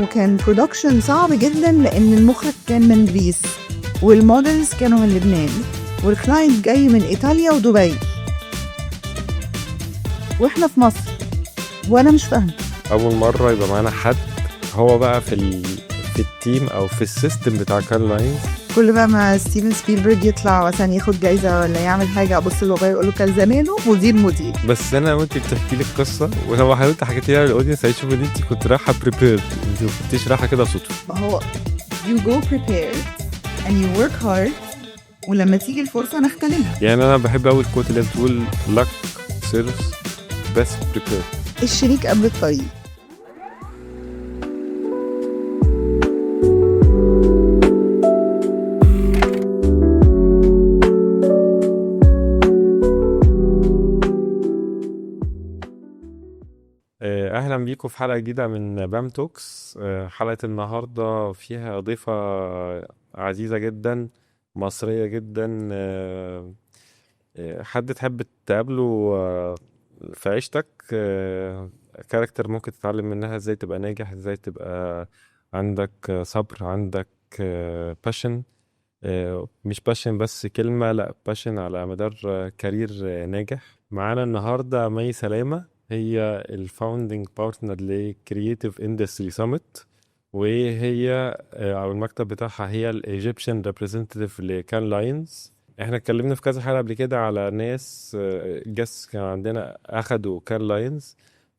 وكان برودكشن صعب جدا لان المخرج كان من جريس والمودلز كانوا من لبنان والكلاينت جاي من ايطاليا ودبي واحنا في مصر وانا مش فاهمه. اول مره يبقى معانا حد هو بقى في التيم او في السيستم بتاع كان لاينز. كل بقى ما ستيفن سبيلبرج يطلع مثلا ياخد جايزه ولا يعمل حاجه ابص لبابايا اقول له كان زمانه مدير. بس انا وانت بتحكي لي القصه ولو حاولت حكيت لها للاودينس هيشوفوا ان انت كنت رايحه بريبيرد، انت ما كنتيش رايحه كده صدفه. ما هو you go prepared and you work hard ولما تيجي الفرصه نختلمها. يعني انا بحب قوي الكوت اللي بتقول luck serves best prepared. الشريك قبل الطريق. اهلا بيكم في حلقه جديده من بام توكس. حلقه النهارده فيها ضيفه عزيزه جدا، مصريه جدا. حد تحب تقابله في عيشتك، كاركتر ممكن تتعلم منها ازاي تبقى ناجح، ازاي تبقى عندك صبر، عندك باشن. مش باشن بس كلمة، لا باشن على مدار كارير ناجح. معانا النهاردة مي سلامة، هي الفاوندنج بارتنر لكرييتيف اندستري سامت، وهي او المكتب بتاعها هي الايجيبشن ريبريزنتيف لكان لاينز. احنا اتكلمنا في كذا حلقة قبل كده على ناس جس كان عندنا اخدوا كان لاينز،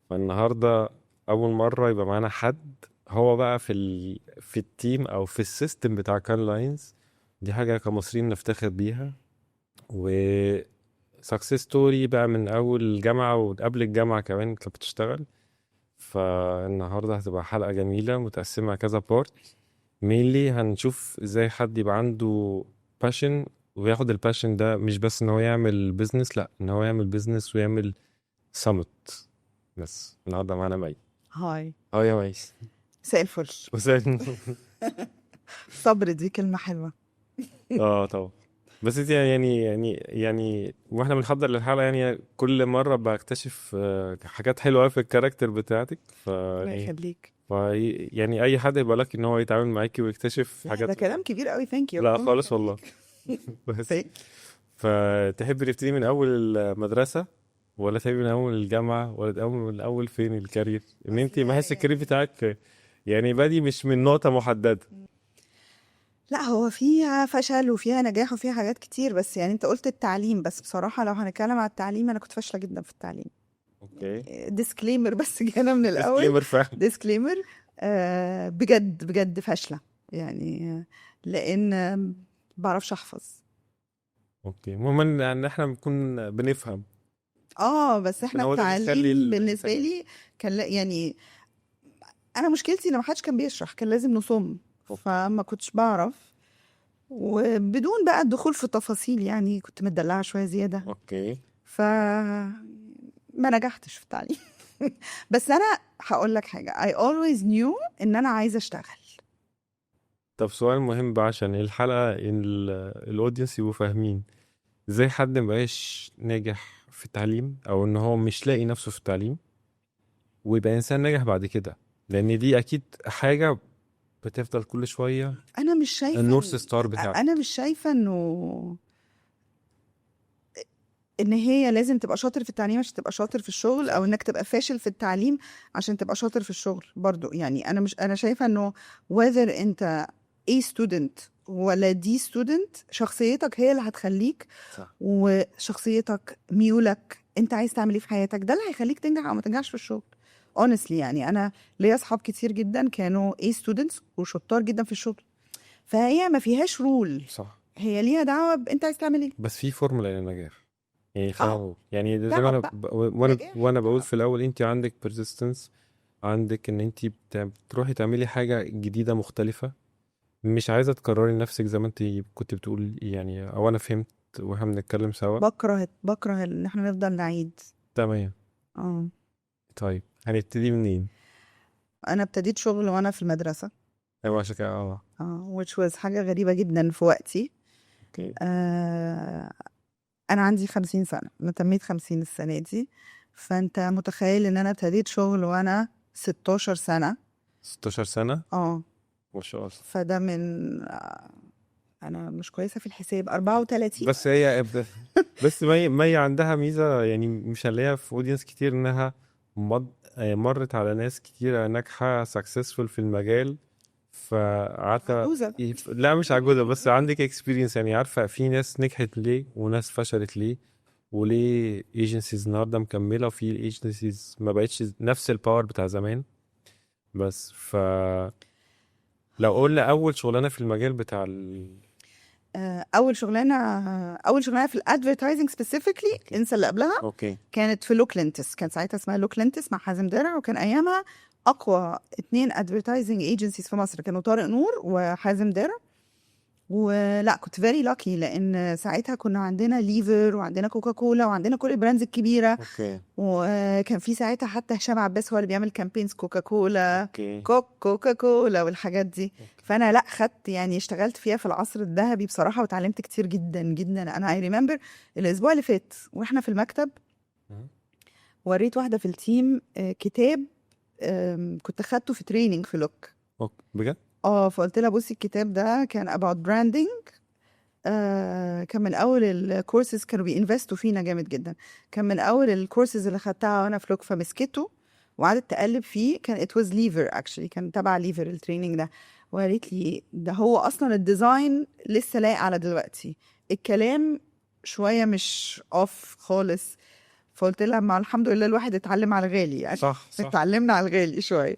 فالنهاردة اول مرة يبقى معانا حد هو بقى في التيم او في السيستم بتاع كان لاينز. دي حاجة كمصريين نفتخر بيها، و سكسس ستوري بقى من اول الجامعة وقبل الجامعة كمان كانت بتشتغل. فالنهاردة هتبقى حلقة جميلة متقسمة كذا بارت. مينلي هنشوف ازاي حد يبقى عنده باشن وياخد الباشن ده مش بس ان هو يعمل بيزنس، لا ان هو يعمل بيزنس ويعمل سمت. بس النهارده معانا مي. هاي يا مي. مساء الفل. وسام. صبر دي كلمه حلوه. طبعا. بس انت يعني واحنا بنحضر للحلقه يعني كل مره بكتشف حاجات حلوه في الكاركتر بتاعتك. الله يخليك. يعني اي حد يبقى لك ان هو يتعامل معاكي ويكتشف ده حاجات. كلام كبير قوي. ثانك يو. لا خالص والله. بس فتحبي تبتدي من اول المدرسه ولا تبتدي من اول الجامعه ولا من اول فين الكارير؟ ان انت بحس الكارير بتاعك يعني بادي مش من نقطه محدده. لا هو فيها فشل وفيها نجاح وفيها حاجات كتير، بس يعني انت قلت التعليم، بس بصراحة لو هنتكلم على التعليم انا كنت فاشلة جدا في التعليم. اوكي. ديسكليمر بس جانا من الاول. ديسكليمر فعلا. ديسكليمر. بجد بجد فاشلة يعني، لان بعرفش احفظ. اوكي، المهم ان احنا بنكون بنفهم. بس احنا هو ده بيخلي التعليم بالنسبة لي كان يعني انا مشكلتي ان ما حدش كان بيشرح، كان لازم نصم، فما كنتش بعرف. وبدون بقى الدخول في تفاصيل يعني كنت متدلعة شوية زيادة. اوكي. ما نجحتش في التعليم. بس انا هقول لك حاجة، I always knew ان انا عايزة اشتغل. طب سؤال مهم بقى عشان الحلقة الاودينس يبقوا فاهمين ازاي حد مبقاش ناجح في التعليم او ان هو مش لاقي نفسه في التعليم ويبقى انسان ناجح بعد كده، لان دي اكيد حاجة بتفضل كل شوية انا مش شايفة النورث ستار بتاعك. انا مش شايفة انه ان هي لازم تبقى شاطر في التعليم عشان تبقى شاطر في الشغل، او انك تبقى فاشل في التعليم عشان تبقى شاطر في الشغل برضو. يعني انا شايفة انه whether انت A student ولا D student، شخصيتك هي اللي هتخليك. صح. وشخصيتك، ميولك، انت عايز تعمل ايه في حياتك، ده اللي هيخليك تنجح او ما تنجحش في الشغل. honestly يعني انا ليا اصحاب كتير جدا كانوا A students وشطار جدا في الشغل، فهي ما فيهاش رول. صح. هي ليها دعوة بانت عايز تعمل ايه. بس في فورمولا للنجاح، يعني خلينا نقول يعني زي ما تعب انا بقى. وانا بقول تعب. في الاول انت عندك persistence، عندك ان انت بتروحي تعملي حاجة جديدة مختلفة، مش عايزة تكرري نفسك زي ما انت كنت بتقول يعني، او انا فهمت واحنا بنتكلم سوا. بكره ان احنا نفضل نعيد. تمام. اه طيب هنبتدي منين؟ انا ابتديت شغل وانا في المدرسة. ايوه عشان كده which was حاجة غريبة جدا في وقتي. اوكي. انا عندي 50 سنة، انا تميت 50 السنة دي. فانت متخيل ان انا ابتديت شغل وانا 16 سنة، 16 سنة اه ما شاء الله. فده من انا مش كويسه في الحساب 34. بس هي بس مي عندها ميزة يعني مش هنلاقيها في اودينس كتير، انها مرت على ناس كتير ناجحة successful في المجال، فعارفة عجوزه. لا مش عجوزة، بس عندك experience يعني، عارفة في ناس نجحت ليه وناس فشلت ليه، وليه agencies النهاردة مكملة وفي agencies ما بقتش نفس الباور بتاع زمان. بس لو قلنا أول شغلانة في المجال بتاع اول شغلانه في الادفرتايزنج سبيسيفيكلي، اوكي انسى اللي قبلها، اوكي كانت في لوكلنتس. كان ساعتها اسمها لوكلنتس مع حازم درع، وكان ايامها اقوى 2 ادفرتايزنج ايجنسيز في مصر كانوا طارق نور وحازم درع. ولا كنت فيري لاكي لان ساعتها كنا عندنا ليفر وعندنا كوكاكولا وعندنا كل البراندز الكبيره، اوكي وكان في ساعتها حتى هشام عباس هو اللي بيعمل كامبينز كوكاكولا، اوكي كوكاكولا والحاجات دي. فانا لا خدت يعني اشتغلت فيها في العصر الذهبي بصراحه، وتعلمت كتير جدا جدا. انا اي ريمبر الاسبوع اللي فات واحنا في المكتب وريت واحده في التيم كتاب كنت خدته في تريننج في لوك. اوكي بجد فقلت لها بصي الكتاب ده كان about branding. كان من اول الكورسز، كانوا بينفستوا فينا جامد جدا. كان من اول الكورسز اللي خدتها وانا في لوك، فمسكته وقعدت تقلب فيه. كان it was lever actually، كان تبع ليفر التريننج ده. وقالت لي ده هو اصلا الديزاين لسه لايق على دلوقتي، الكلام شويه مش اوف خالص. فقلت لها ما الحمد لله الواحد اتعلم على الغالي يعني. صح اتعلمنا على الغالي شويه.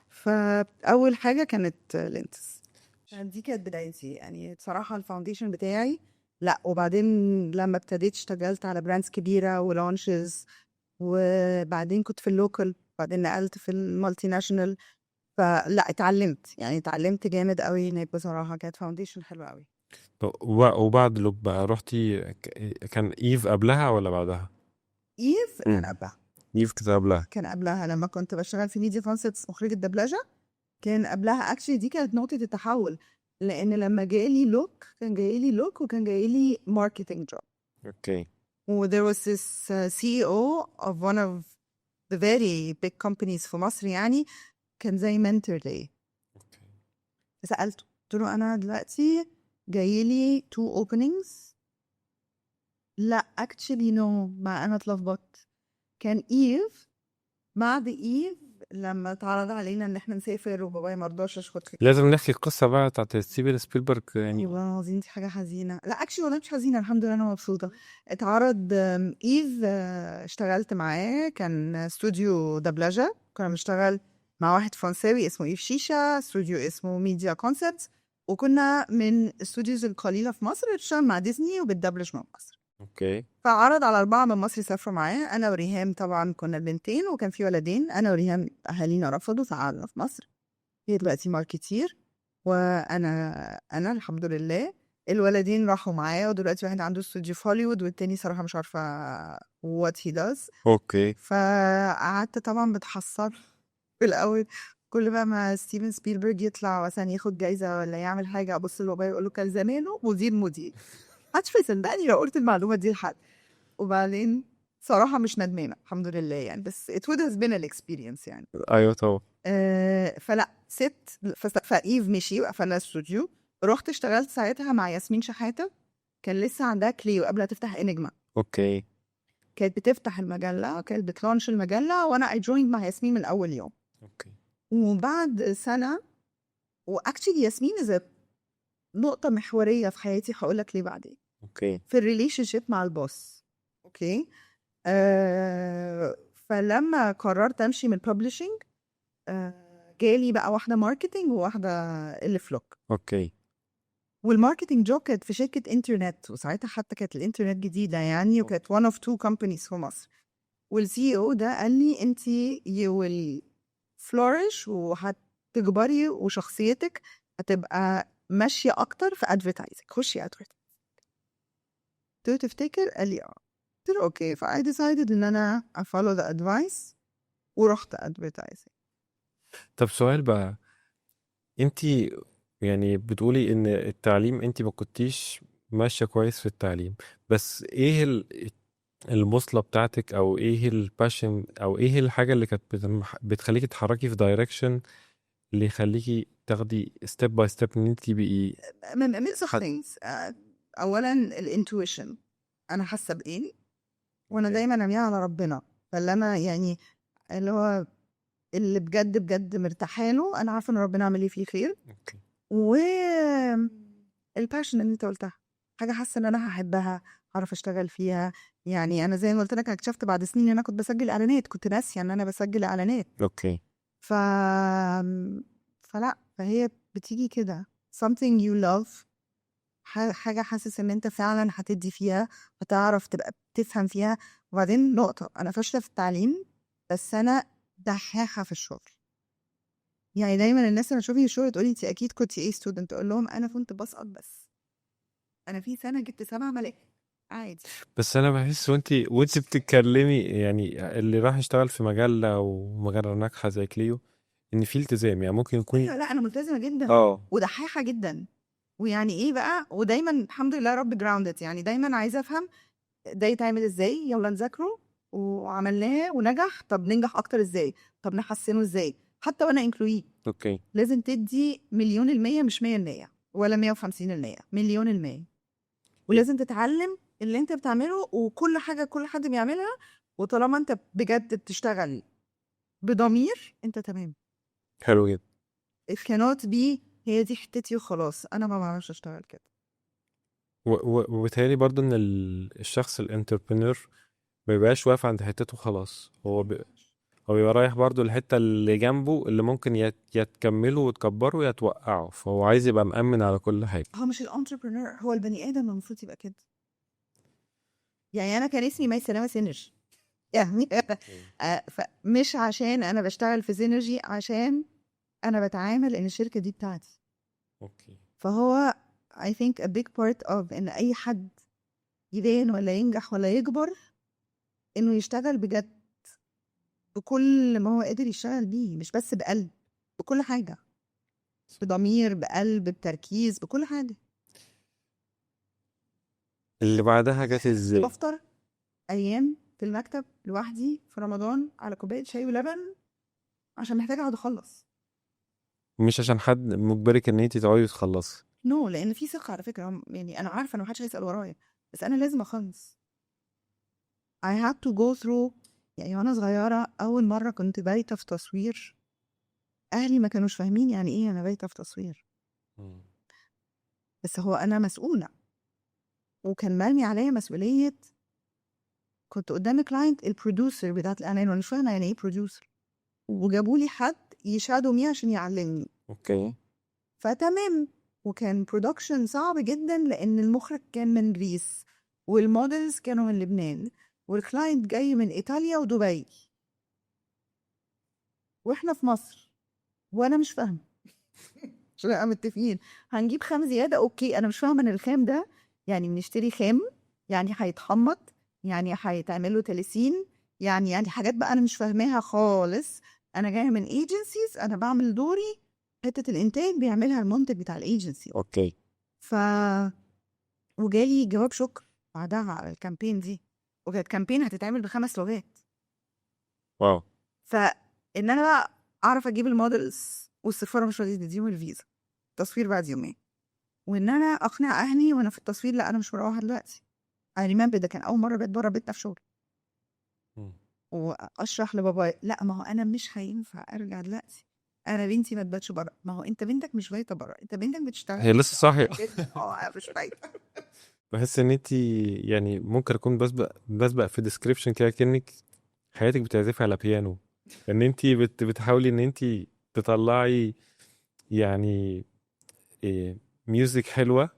فاول حاجه كانت لينتس، دي كانت بدايتي يعني بصراحة. الفاونديشن بتاعي لا. وبعدين لما ابتديت اشتغلت على براندز كبيرة ولانشز، وبعدين كنت في اللوكال، بعدين نقلت في المالتي ناشونال. فلا اتعلمت جامد قوي هناك بصراحة. كانت فاونديشن حلوة قوي. وبعد لوك بقى رحتي كان ايف قبلها ولا بعدها؟ ايف كان امم قبلها. ايف كده قبلها. كان قبلها لما كنت بشتغل في ميديا كونسبتس مخرجة دبلجة. كان قبلها اكشلي دي كانت نقطة التحول، لان لما جالي لوك كان جايلي لوك وكان جايلي ماركتنج جوب. اوكي There was this CEO of one of the very big companies في مصر يعني، كان زي mentor ليا. اوكي سألته قلت له أنا دلوقتي جايلي 2 openings. لا actually no، ما أنا اتلخبطت. كان إيف، بعد إيف لما اتعرض علينا إن إحنا نسافر وبابايا مرضاش أشخد في. لازم نحكي القصة بقى بتاعت ستيفن سبيلبرج يعني. والله العظيم دي حاجة حزينة. لا اكشلي والله مش حزينة، الحمد لله أنا مبسوطة. اتعرض إيف، اشتغلت معاه. كان استوديو دبلجة، كنا بنشتغل مع واحد فرنساوي اسمه إيف شيشة، استوديو اسمه ميديا كونسبتس، وكنا من الاستوديوز القليلة في مصر اللي بتشتغل مع ديزني وبتدبلج مع مصر. اوكي فعرض على 4 من مصر يسافروا معاه. أنا وريهام طبعا كنا بنتين وكان في ولدين. أنا وريهام أهالينا رفضوا، فقعدنا في مصر. هي دلوقتي ماركتير، وانا الحمد لله الولدين راحوا معايا، ودلوقتي واحد عنده استوديو في هوليوود والتاني صراحة مش عارفة what he does. اوكي فقعدت طبعا بتحسر في الأول. كل بقى ما ستيفن سبيلبرج يطلع مثلا ياخد جايزة ولا يعمل حاجة، أبص لبابايا يقول له كان زمانه مدير. محدش بيصدقني لو قلت المعلومة دي لحد. وبعدين صراحة مش ندمانة الحمد لله يعني، بس it would have been an experience يعني. ايوه طبعا فلا فإيف مشي وقفلنا الاستوديو. رحت اشتغلت ساعتها مع ياسمين شحاتة، كان لسه عندها كليو قبل ما تفتح انجما. اوكي كانت بتفتح المجلة، كانت بتلونش المجلة، وانا اي جويند مع ياسمين من اول يوم. اوكي وبعد سنة، واكشلي ياسمين نقطة محورية في حياتي، هقولك ليه بعدين. اوكي في الريليشن شيب مع البوس. اوكي. فلما قررت امشي من الببلشنج، جالي بقى واحدة ماركتينج وواحدة اللي في لوك. اوكي والماركتينج جوب كانت في شركة انترنت، وساعتها حتى كانت الانترنت جديدة يعني، وكانت one of 2 companies في مصر. والسي او ده قال لي انت you will flourish وهتكبري وشخصيتك هتبقى ماشية اكتر في advertising، خشي advertising. قلت له تفتكر؟ قال لي اه. قلت له اوكي. ف I decided ان انا follow the advice ورحت advertising. طب سؤال بقى، انت يعني بتقولي ان التعليم انت ما كنتيش ماشية كويس في التعليم، بس ايه البوصلة بتاعتك او ايه الباشن او ايه الحاجة اللي كانت بتخليكي تتحركي في دايركشن اللي يخليكي تاخدي ستيب باي ستيب ان انت تبقي mix of things. اولا الانتويشن، انا حاسه بايه وانا اوكي دايما ارميها على ربنا. فاللي انا يعني اللي هو اللي بجد بجد مرتاحه له، انا عارفه ان ربنا عامل لي فيه خير. اوكي و الباشن اللي انت قلتها، حاجه حاسه ان انا هحبها، هعرف اشتغل فيها. يعني انا زي ما قلت لك، أنا اكتشفت بعد سنين ان انا كنت بسجل اعلانات، كنت ناسيه ان انا بسجل اعلانات. اوكي ف فلا، فهي بتيجي كده something you love، حاجة حاسس ان انت فعلا هتدي فيها، هتعرف تبقى بتفهم فيها. وبعدين نقطة، انا فاشلة في التعليم بس انا دحاحة في الشغل. يعني دايما الناس لما تشوفني في الشغل تقولي انت اكيد كنت ايه ستودنت، اقول لهم انا كنت بسقط، بس انا في سنة جبت 7 ملاك عادي. بس انا بحس وانت بتتكلمي يعني اللي راح يشتغل في مجلة او مجلة ناجحة زي كليو ان في التزام، يعني ممكن يكون ايوه، لا انا ملتزمة جدا اه ودحاحة جدا. ويعني ايه بقى، ودايما الحمد لله رب جراوندد، يعني دايما عايزة افهم ده يتعمل ازاي، يلا نذاكره وعملناه ونجح، طب ننجح اكتر ازاي، طب نحسنه ازاي. حتى وانا انكلوي اوكي لازم تدي 1,000,000%، مش 100% ولا 150%، 1,000,000%. ولازم تتعلم اللي انت بتعمله، وكل حاجة كل حد بيعملها، وطالما انت بجد بتشتغل بضمير انت تمام. حلو جدا. it cannot be هي دي حتتي وخلاص، انا ما بعرفش اشتغل كده. وبالتالي برضو ان الشخص الانتربرينور ما بيبقاش واقف عند حتته خلاص، هو بيبقى رايح برضو الحتة اللي جنبه اللي ممكن يا تكمله وتكبره يا توقعه، فهو عايز يبقى مأمن على كل حاجة. هو مش الانتربرنور، هو البني ادم المفروض يبقى كده. يعني انا كان اسمي مي سلامة سينرجي، يعني مش عشان انا بشتغل في سينرجي، عشان انا بتعامل ان الشركه دي بتاعتي. اوكي فهو I think a big part of ان اي حد يبان ولا ينجح ولا يكبر، انه يشتغل بجد بكل ما هو قادر يشتغل بيه، مش بس بقلب، بكل حاجه، بضمير، بقلب، بتركيز، بكل حاجه. اللي بعدها جت ازاي؟ بفطر ايام في المكتب لوحدي في رمضان على كوبايه شاي ولبن، عشان محتاجه اقعد اخلص. مش عشان حد مجبرك ان انت تقعدي تخلصي. لان في ثقه على فكره، يعني انا عارفه ان محدش هيسال ورايا، بس انا لازم اخلص. I had to go through. يعني وانا صغيره اول مره كنت بايته في تصوير، اهلي ما كانوش فاهمين يعني ايه انا بايته في تصوير، بس هو انا مسؤوله، وكان مرمي عليا مسؤوليه. كنت قدام كلاينت البروديوسر بتاعت الاعلان، وانا مش فاهمه يعني ايه بروديوسر، وجابوا لي حد يشادو مي عشان يعلمني. اوكي فتمام. وكان برودكشن صعب جدا، لان المخرج كان من جريس، والمودلز كانوا من لبنان، والكلاينت جاي من ايطاليا ودبي، واحنا في مصر، وانا مش فاهمه. عشان نبقى متفقين، هنجيب خام زياده، اوكي، انا مش فاهمه ان الخام ده يعني بنشتري خام، يعني هيتحمض، يعني هيتعمل له تلسين، يعني حاجات بقى انا مش فاهماها خالص. انا جايه من ايجنسيز، انا بعمل دوري، حته الانتاج بيعملها المنتج بتاع الايجنسي. اوكي ف وجالي جواب شكر بعدها على الكامبين دي، وكانت كامبين هتتعمل ب5 لغات. واو فان انا بقى اعرف اجيب المودلز، والسفاره مش راضيه تديهم الفيزا، تصوير بعد يومين، وان انا اقنع اهلي وانا في التصوير لا انا مش مروحه دلوقتي. انا ريمبر ده كان اول مره بقيت بره بيتنا في شغل، واشرح لبابايا لا ما هو انا مش هينفع ارجع دلوقتي، انا بنتي ما تباتش بره. ما هو انت بنتك مش بايته بره، انت بنتك بتشتغل. هي لسه صاحية. مش بايته. بحس ان انت يعني ممكن اكون بسبق في ديسكريبشن كده كأنك حياتك بتعزفي على بيانو، ان انت بتحاولي ان انت تطلعي يعني إيه ميوزك حلوة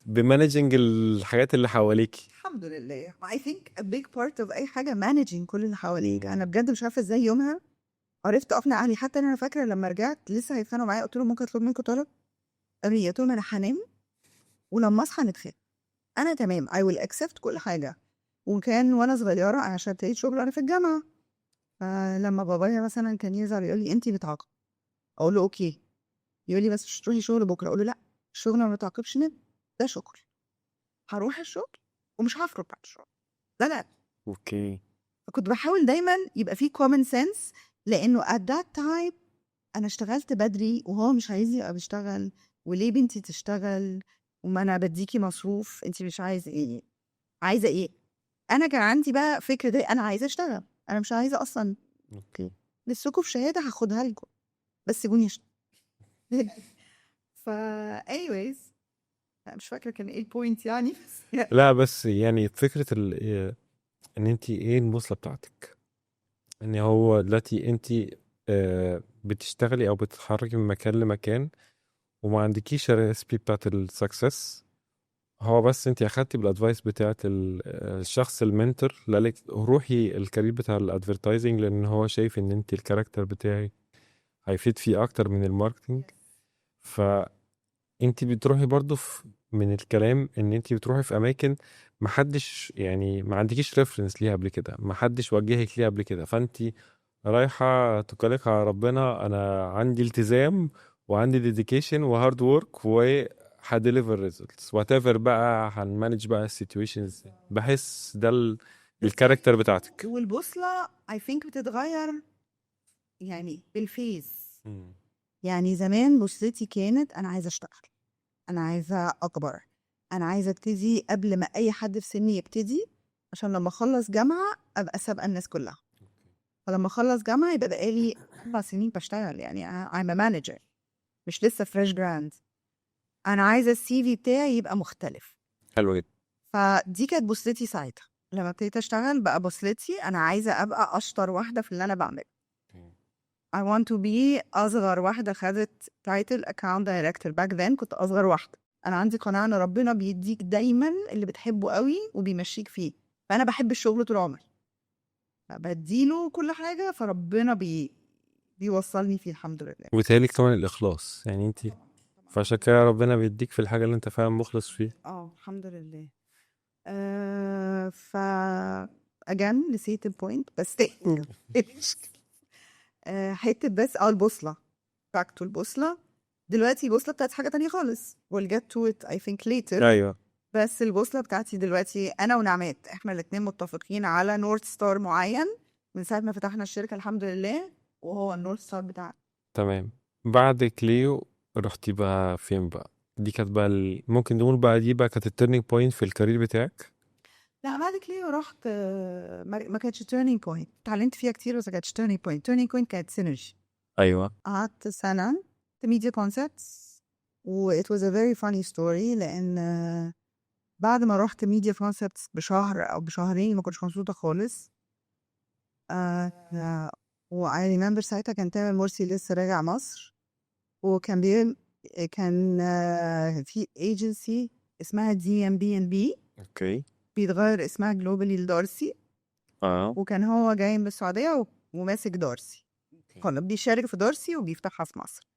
بمانجنج الحاجات اللي حواليكي. الحمد لله. I think a big part of اي حاجه managing كل اللي حواليك. انا بجد مش عارفه ازاي يومها عرفت اقنع اهلي. حتى انا فاكره لما رجعت لسه هيتخانقوا معايا، قلت لهم ممكن اطلب منكم طلب؟ قالوا لي، قلت لهم انا هنام ولما اصحى نتخانق، انا تمام I will accept كل حاجه. وكان وانا صغيره عشان ابتديت شغل انا في الجامعه، فلما بابايا مثلا كان يزعل يقول لي انتي بتعاقب، اقول له اوكي، يقول لي بس مش تروحي شغل بكره، اقول له لا، الشغل ما بتعاقبش منه، ده شغل، هروح الشغل ومش هخرج بعد الشغل، ده لا. اوكي فكنت بحاول دايما يبقى في common sense، لانه at that time انا اشتغلت بدري وهو مش عايز يبقى بيشتغل، وليه بنتي تشتغل وما انا بديكي مصروف، انت مش عايزه ايه؟ عايزه ايه؟ انا كان عندي بقى فكره ده، انا عايزه اشتغل، انا مش عايزه اصلا اوكي. لسكم في شهاده هاخدها لكم، بس سيبوني اشتغل. anyways لا مش فاكره كان ايه البوينت يعني بس لا بس يعني فكرة ان انت ايه البوصلة بتاعتك، ان هو دلوقتي انت بتشتغلي او بتتحركي من مكان لمكان وما عندكيش الريسبي بتاعت السكسس، هو بس انت اخدتي بالادفايس بتاعت الشخص المنتور اللي قالك روحي الكارير بتاع الادفرتايزنج لان هو شايف ان انت الكاركتر بتاعي هيفيد فيه اكتر من الماركتينج. فانت بتروحي برضو من الكلام ان انت بتروحي في اماكن محدش يعني ما عندكيش ريفرنس ليها قبل كده، محدش وجهك ليها قبل كده، فانت رايحة تكلك على ربنا انا عندي التزام وعندي ديديكيشن وهارد وورك وهديليفر ريزلتس وات ايفر بقى، هنمانج بقى السيتويشنز. بحس ده الكاركتر بتاعتك. والبوصله I think بتتغير يعني بالفيز. مم. يعني زمان بوصلتي كانت انا عايزه اشتغل، انا عايزه اكبر، انا عايزه ابتدي قبل ما اي حد في سني يبتدي، عشان لما اخلص جامعه ابقى سابقه الناس كلها، فلما اخلص جامعه يبقى بقالي 4 سنين بشتغل، يعني I'm a manager مش لسه فريش جراند. انا عايزه السي في بتاعي يبقى مختلف. حلو جدا. فدي كانت بوصلتي ساعتها. لما ابتديت اشتغل بقى بوصلتي انا عايزه ابقى اشطر واحده في اللي انا بعمله. I want to be اصغر واحده خدت تايتل account director. back then كنت اصغر واحده. انا عندي قناعه ان ربنا بيديك دايما اللي بتحبه قوي وبيمشيك فيه، فانا بحب الشغل طول عمري، بديله كل حاجه، فربنا بيوصلني فيه الحمد لله. وبالتالي كمان الاخلاص، يعني انت فعشان كده ربنا بيديك في الحاجة اللي انت فعلا مخلص فيها. الحمد لله. ف again نسيت البوينت بس حته بس البوصله back to البوصله. دلوقتي البوصله بتاعتي حاجه تانية خالص we'll get to it I think later. ايوه. بس البوصله بتاعتي دلوقتي انا ونعمات احنا الاتنين متفقين على نورث ستار معين من ساعه ما فتحنا الشركه الحمد لله، وهو النورث ستار بتاعنا. تمام. بعد كليو رحتي بقى فين بقى؟ دي كانت بقى ممكن نقول بقى دي بقى كانت التيرنينج بوينت في الكارير بتاعك؟ لا بعد كده رحت ما كانتش تيرنينج بوينت، اتعلمت فيها كتير بس ما كانتش تيرنينج بوينت. تيرنينج بوينت كانت سينرجي. ايوه. قعدت سنة في ميديا كونسبتس و it was a very funny story لأن بعد ما رحت ميديا كونسبتس بشهر أو بشهرين ما كنتش مبسوطة خالص. و I remember ساعتها كان تامر مرسي لسه راجع مصر، وكان كان في agency اسمها DMB&B اوكي. بيتغير اسمها جلوبالي لدارسي، وكان هو جاي من السعودية وماسك دارسي، كنا بيشارك في دارسي وبيفتحها في مصر.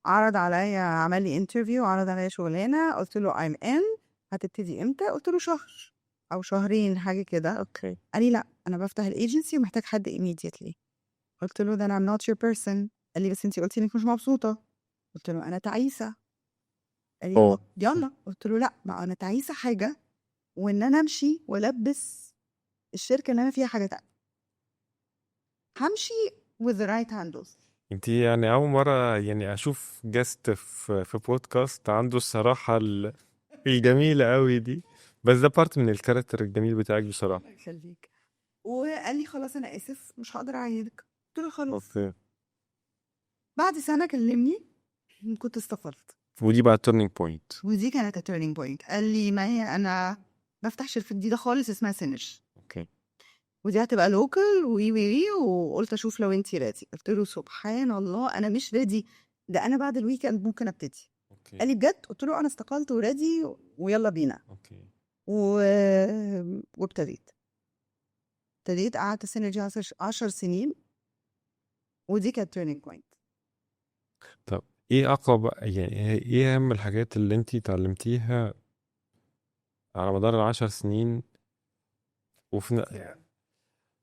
عرض عليا، عمل لي انترفيو، عرض عليا شغلانه، قلت له I'm in. هتبتدي امتى؟ قلت له شهر او شهرين حاجه كده. اوكي. قال لي لا انا بفتح الايجنسي ومحتاج حد immediately. قلت له then I'm not your person. قال لي بس انتي قلتي انك مش مبسوطه. قلت له انا تعيسه. قال لي اه. يلا. قلت له لا ما انا تعيسه حاجه، وان انا امشي والبس الشركه اللي انا فيها حاجه تانية. همشي with the right handles. انت يعني اول مرة يعني اشوف جاست في بودكاست عنده الصراحة الجميلة قوي دي، بس ده بارت من الكاركتر الجميل بتاعك بصراحة. الله يخليك. وقال لي خلاص انا اسف مش هقدر اعيدك. قلت له خلاص. اوكي. بعد سنه كلمني كنت استقلت، ودي بقى التيرنينج بوينت. ودي كانت التيرنينج بوينت. قال لي ما هي انا بفتح شركه جديده خالص اسمها سينرجي، اوكي. ودي هتبقى لوكال وي وقلت اشوف لو انتي ريدي. قلت له سبحان الله انا مش ريدي، ده انا بعد الويكند ممكن ابتدي. اوكي. قال لي بجد؟ قلت له انا استقلت وريدي ويلا بينا. اوكي. و... وابتديت قعدت سينرجي 10 سنين، ودي كانت تيرنينج بوينت. طب ايه اقوى بقى، يعني ايه اهم الحاجات اللي انت اتعلمتيها على مدار ال10 سنين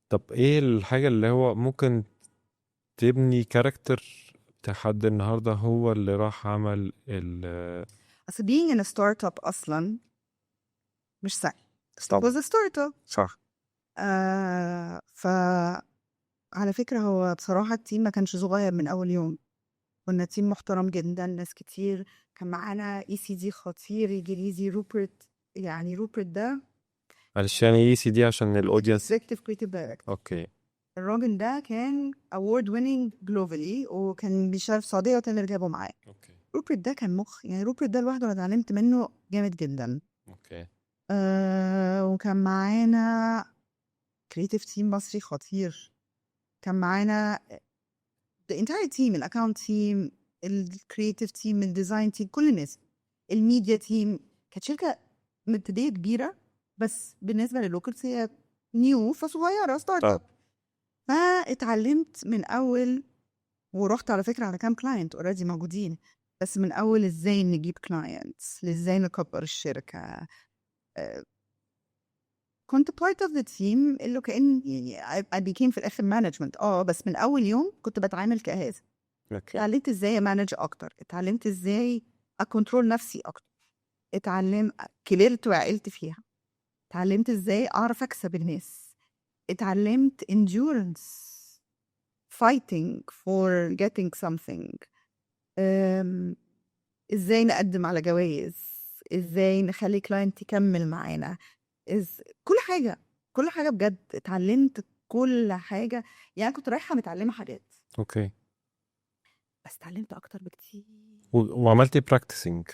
طب ايه الحاجة اللي هو ممكن تبني كاركتر بتاع حد النهاردة هو اللي راح عمل اصل being in a startup اصلا مش سهل. It طبعا. was a startup. صح. ف على فكرة هو بصراحة التيم ما كانش صغير من أول يوم. كنا تيم محترم جدا، ناس كتير. كان معانا ECD خطير انجليزي، روبرت. يعني روبرت ده معلش يعني ايه سي دي عشان الاودينس؟ executive creative director. اوكي. الراجل ده كان award winning globally، وكان بيشتغل في السعودية وتامر جابه معاه. اوكي. روبرت ده كان يعني روبرت ده لوحده انا اتعلمت منه جامد جدا. اوكي. وكان معانا creative team مصري خطير. كان معانا the entire team، الاكاونت team، الكرييتيف team، الديزاين team، كل الناس، الميديا team. كانت شركة مبتدئية كبيرة، بس بالنسبة للوكالز هي نيو، فصغيرة ستارت اب. فاتعلمت من اول، ورحت على فكرة على كام كلاينت اوريدي موجودين، بس من اول ازاي نجيب كلاينتس، ازاي نكبر الشركة. كنت part of the team اللي كأن يعني I became في الآخر management. بس من أول يوم كنت بتعامل كهذا. اوكي. اتعلمت ازاي مانج اكتر، اتعلمت ازاي اكونترول نفسي اكتر، كبرت وعقلت فيها. اتعلمت ازاي اعرف اكسب الناس، اتعلمت endurance fighting for getting something. أم، ازاي نقدم على جوائز، ازاي نخلي كلاينت يكمل معانا، كل حاجة، كل حاجة بجد اتعلمت كل حاجة. يعني كنت رايحة متعلمة حاجات، اوكي. بس اتعلمت اكتر بكتير. وعملتي براكتسنج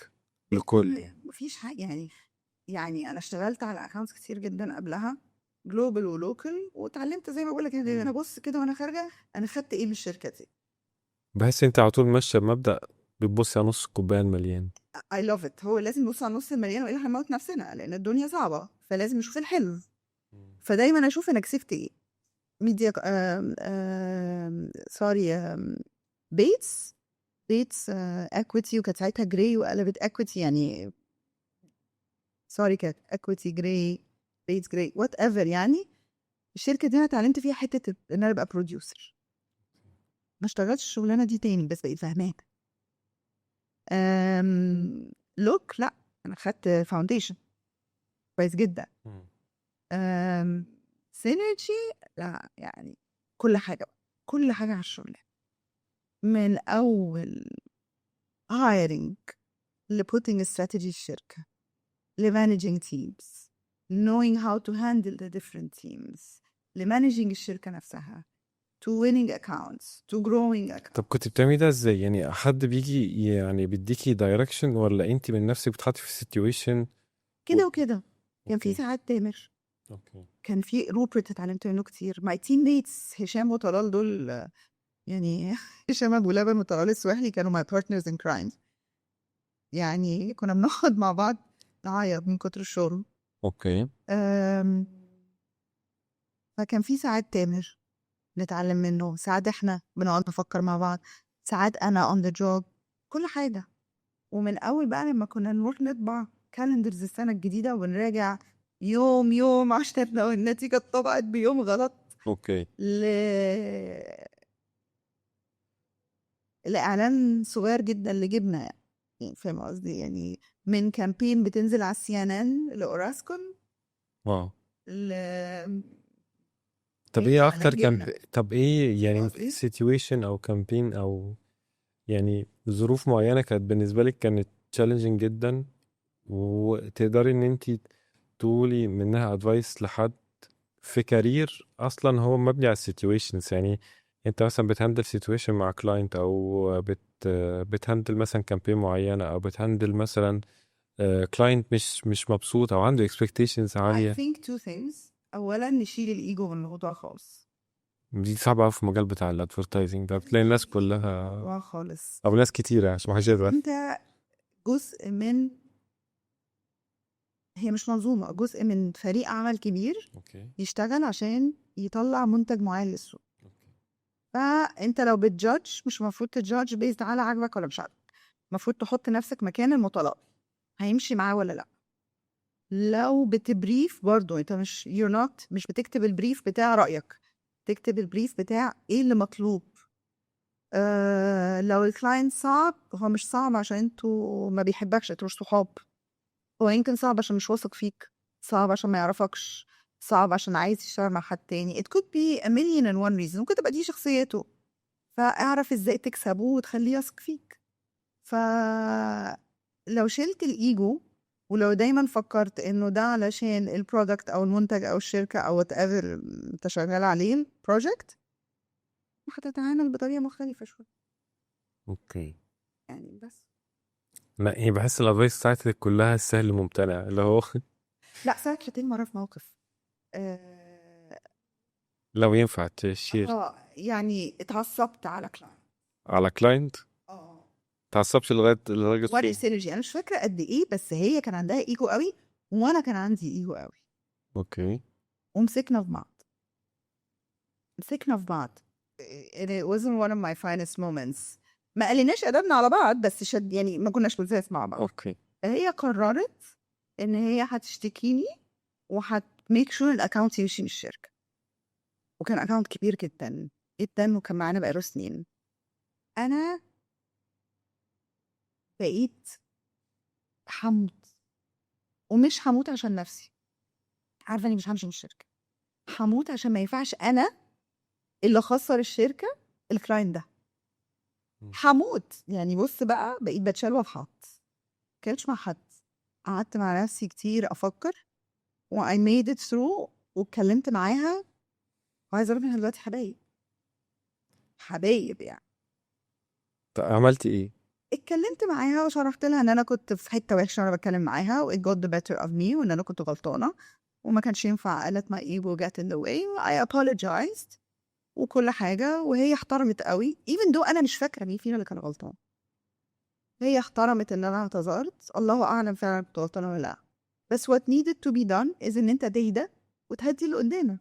لكل؟ مفيش حاجة يعني أنا اشتغلت على أكاونتس كتير جدا قبلها، جلوبال ولوكال، واتعلمت زي ما بقول لك أنا بص كده وأنا خارجة أنا خدت إيه من الشركة دي. بحس انت على طول ماشيه بمبدأ بتبصي على نص الكوبايه المليان. I love it. هو لازم نبص على النص المليان وإلا هنموت نفسنا، لأن الدنيا صعبة، فلازم نشوف الحلو. فدايما أشوف أنا كسبت إيه. ميديا سوري، بيتس اكويتي، وكانت ساعتها جراي وقلبت اكويتي، يعني سوري كانت اكويتي جراي، بيتس جراي، وات ايفر. يعني الشركه دي انا اتعلمت فيها حته ان انا ابقى بروديوسر. ما اشتغلتش الشغلانه دي تاني، بس بقيت فاهماها. لوك لا، انا خدت فاونديشن كويس جدا. سينرجي لا، يعني كل حاجه، كل حاجه على الشغل، من اول hiring ل putting strategy الشركه، ل managing teams، knowing how to handle the different teams، ل managing الشركه نفسها، to winning accounts to growing accounts. طب كنت بتعملي ده ازاي؟ يعني حد بيجي يعني بيديكي دايركشن، ولا انت من نفسك بتحطي في سيتويشن؟ كده وكده. كان في اوكي. ساعات تامر، اوكي. كان في روبرت اتعلمت منه كتير. ماي تيم ميتس هشام وطلال دول يعني هشام ابو لبن وطلال السواحلي كانوا ماي بارتنرز ان كرايم. يعني كنا بنقعد مع بعض نعيط من كتر الشغل. اوكي. أم، فكان في ساعات تامر نتعلم منه، ساعات احنا بنقعد نفكر مع بعض، ساعات انا on the job، كل حاجة. ومن اول بقى لما كنا نروح نطبع كالندرز السنة الجديدة ونراجع يوم يوم عشان لو النتيجة اتطبعت بيوم غلط، اوكي. لإعلان صغير جدا اللي جبنا. يعني فاهم قصدي، يعني من كامبين بتنزل على CNN لأوراسكون واو. ل طب ايه اكتر إعلان جبنة. طب ايه يعني قصدي سيتويشن او كامبين او يعني ظروف معينة كانت بالنسبة لك كانت challenging جدا، وتقدري ان انت تقولي منها ادفايس لحد في كارير اصلا هو مبني على السيتويشنز؟ يعني انت مثلا بتهندل سيتويشن مع كلاينت، او بتهندل مثلا كامبين معينة، او بتهندل مثلا كلاينت مش مبسوط او عنده expectations I عالية. think two things. أولا نشيل الإيجو من الموضوع خالص. دي صعبة أوي في المجال بتاع الادفرتايزنج ده، بتلاقي الناس كلها الموضوع خالص. او ناس كتيرة عشان ما حدش يزعل. أنت جزء من، هي مش منظومة، جزء من فريق عمل كبير اوكي. يشتغل عشان يطلع منتج معين للسوق. فأنت لو بتجادج مش المفروض تجادج بيزد على عاجبك ولا مش عاجبك، المفروض تحط نفسك مكان المتلقي، هيمشي معاه ولا لا. لو بتبريف برضو انت مش بتكتب البريف بتاع رأيك، تكتب البريف بتاع ايه اللي مطلوب. لو الكلاينت صعب، هو مش صعب عشان انتوا ما بيحبكش، انتوا مش صحاب. هو يمكن صعب عشان مش واثق فيك، صعب عشان ما يعرفكش، صعب عشان عايز يشتغل مع حد تاني. it could be a million and one reason. ممكن تبقى دي شخصيته، فاعرف ازاي تكسبه وتخليه يثق فيك. فلو شلت الايجو ولو دايما فكرت انه ده علشان البرودكت او المنتج او الشركه او وات ايفر انت شغال عليه البروجكت، هتتعامل بطريقه مختلفه شويه اوكي. يعني. بس لا يعني بحس الادفايس بتاعتك كلها سهل ممتنع اللي هو لا، ساعات شتين مره في موقف آه لو ينفع تشير يعني اتعصبت على كلاينت. على كلاينت تعصبش لدرجة وارد فين؟ سينرجي، انا مش فاكره قد ايه، بس هي كان عندها ايجو قوي وانا كان عندي ايجو قوي، اوكي. ومسكنا في بعض. مسكنا في بعض and it wasn't one of my finest moments. ما قلناش ادبنا على بعض، بس شد يعني ما كناش لذاذ مع بعض. اوكي. هي قررت ان هي هتشتكيني وهتميك شور الاكونت يمشي من الشركه، وكان اكونت كبير جدا جدا وكان معانا بقاله سنين. انا بقيت هموت، ومش هموت عشان نفسي، عارفه اني مش همشي من الشركه، هموت عشان ما ينفعش انا اللي خسر الشركه الكلاينت ده. هموت يعني. بص بقى، بقيت بتشال واتحط، كانش مع حد. قعدت مع نفسي كتير افكر و I made it through واتكلمت معاها، وعايزه اقول لك دلوقتي حبايب حبايب يعني. عملتي ايه؟ اتكلمت معاها وشرحت لها ان انا كنت في حته وحشه وانا بتكلم معاها و it got the better of me وان انا كنت غلطانه وما كانش ينفع let my ego get in the way. I apologized وكل حاجه، وهي احترمت قوي even though انا مش فاكره مين فينا اللي كان غلطان. هي احترمت ان انا اعتذرت، الله اعلم فعلا كنت غلطانه ولا لا، بس what needed to be done is ان انت تهدى وتهدي اللي قدامك.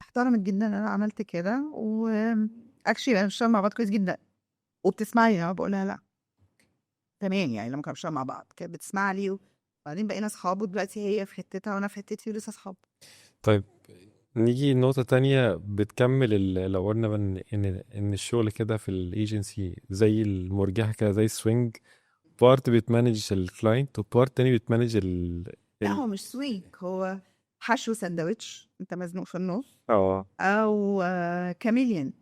احترمت جدا ان انا عملت كده، و actually انا بنشتغل مع بعض كويس جدا وبتسمعي. انا بقول لها لا تمام يعني، لما كنا بنشتغل مع بعض كانت بتسمع لي، وبعدين بقينا اصحاب، ودلوقتي هي في حتتها وانا في حتتي ولسه اصحاب. طيب نيجي نقطة تانية بتكمل لو قلنا ان الشغل كده في الايجنسي زي المرجحة كده، زي السوينج، بارت بتمانج الكلاينت وبارت تاني بتمانج لا هو مش سوينج، هو حشو سندوتش انت مزنوق في النص، او كاميليان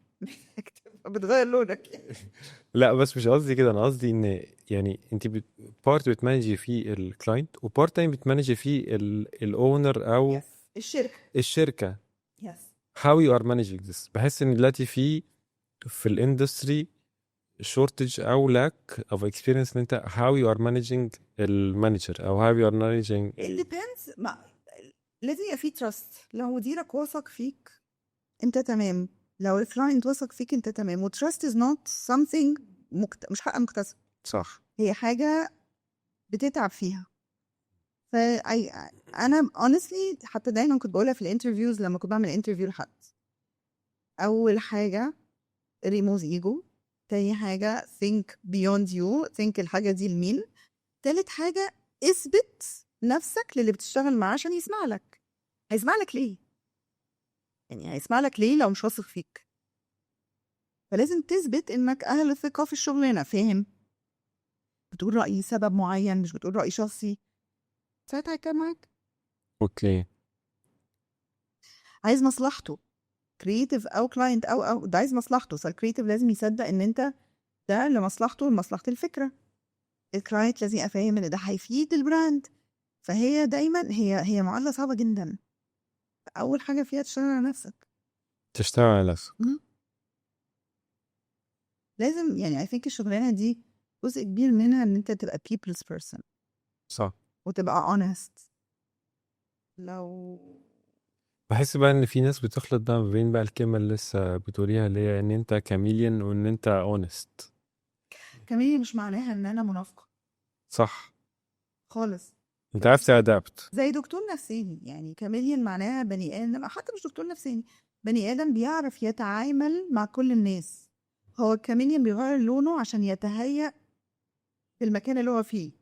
بتغير لونك يعني. لا بس مش قصدي كده، انا قصدي ان يعني انت بارت بتمانجي فيه الكلاينت وبارت تاني بتمانجي فيه الاونر او الشركه. الشركة. يس. how you are managing this. بحس ان دلوقتي في الاندستري shortage او lack of experience ان انت how you are managing المانجر او how you are managing. it depends. لازم يبقى في تراست. لو مديرك واثق فيك انت تمام، لو الكلاينت واثق فيك انت تمام. وتراست is not something مش حق مكتسب، صح. هي حاجة بتتعب فيها. انا honestly حتى دايما كنت بقولها في الانترفيوز لما كنت بعمل انترفيو لحد، اول حاجة remove ego، تاني حاجة think beyond you، think الحاجة دي لمين، تالت حاجة اثبت نفسك للي بتشتغل معاه عشان يسمع لك. هيسمع لك ليه؟ يعني هيسمع لك ليه لو مش واثق فيك؟ فلازم تثبت انك اهل الثقة في الشغلانة، فاهم؟ بتقول رأي سبب معين، مش بتقول رأي شخصي، ساعتها هيتكلم معاك. اوكي. عايز مصلحته، كرييتيف او كلاينت او ده عايز مصلحته، فالكرييتيف لازم يصدق ان انت ده لمصلحته لمصلحة الفكرة. الكلاينت لازم يبقى فاهم ان ده هيفيد البراند. فهي دايما هي معادلة صعبة جدا. اول حاجة فيها تشتغل على نفسك. تشتغل على نفسك. لازم يعني I think الشغلانة دي جزء كبير منها ان انت تبقى people's person صح. وتبقى honest. لو بحس بقى ان في ناس بتخلط بقى ما بين بقى الكلمة اللي لسه بتقوليها اللي هي ان انت كاميليان وان انت اونست. كمان مش معناها ان انا منافقة صح. خالص. انت عارف تأدابت. زي دكتور نفساني يعني، كاميليان معناها بني ادم، حتى مش دكتور نفساني، بني ادم بيعرف يتعامل مع كل الناس. هو الكاميليان بيغير لونه عشان يتهيأ في المكان اللي هو فيه.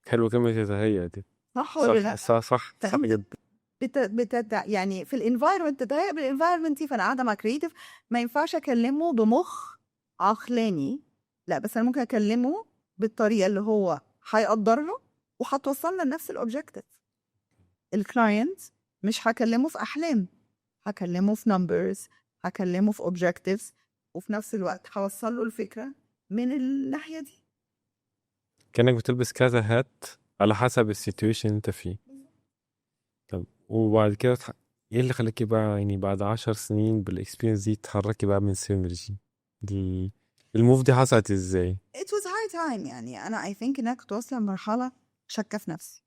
حلو كلمة يتهيأ دي. صح ولا لا؟ صح صح صح جدا. يعني في الانفايرمنت تتهيأ بالانفايرمنت. فانا قاعده مع كريتيف ما ينفعش اكلمه بمخ عقلاني، لا، بس انا ممكن اكلمه بالطريقه اللي هو هيقدرنا وهتوصلنا لنفس الاوبجكتيف. الكلاينت مش هكلمه في احلام، هكلمه في نمبرز، هكلمه في objectives، وفي نفس الوقت هوصل له الفكرة من الناحية دي. كأنك بتلبس كذا هات على حسب السيتويشن انت فيه. طب وبعد كده ايه اللي خلاكي بقى يعني بعد 10 سنين بالاكسبيرينس دي تتحركي بقى من سينرجي دي؟ الموف دي حصلت ازاي؟ it was high time. يعني أنا I think إن أنا كنت واصلة لمرحلة شاكة في نفسي،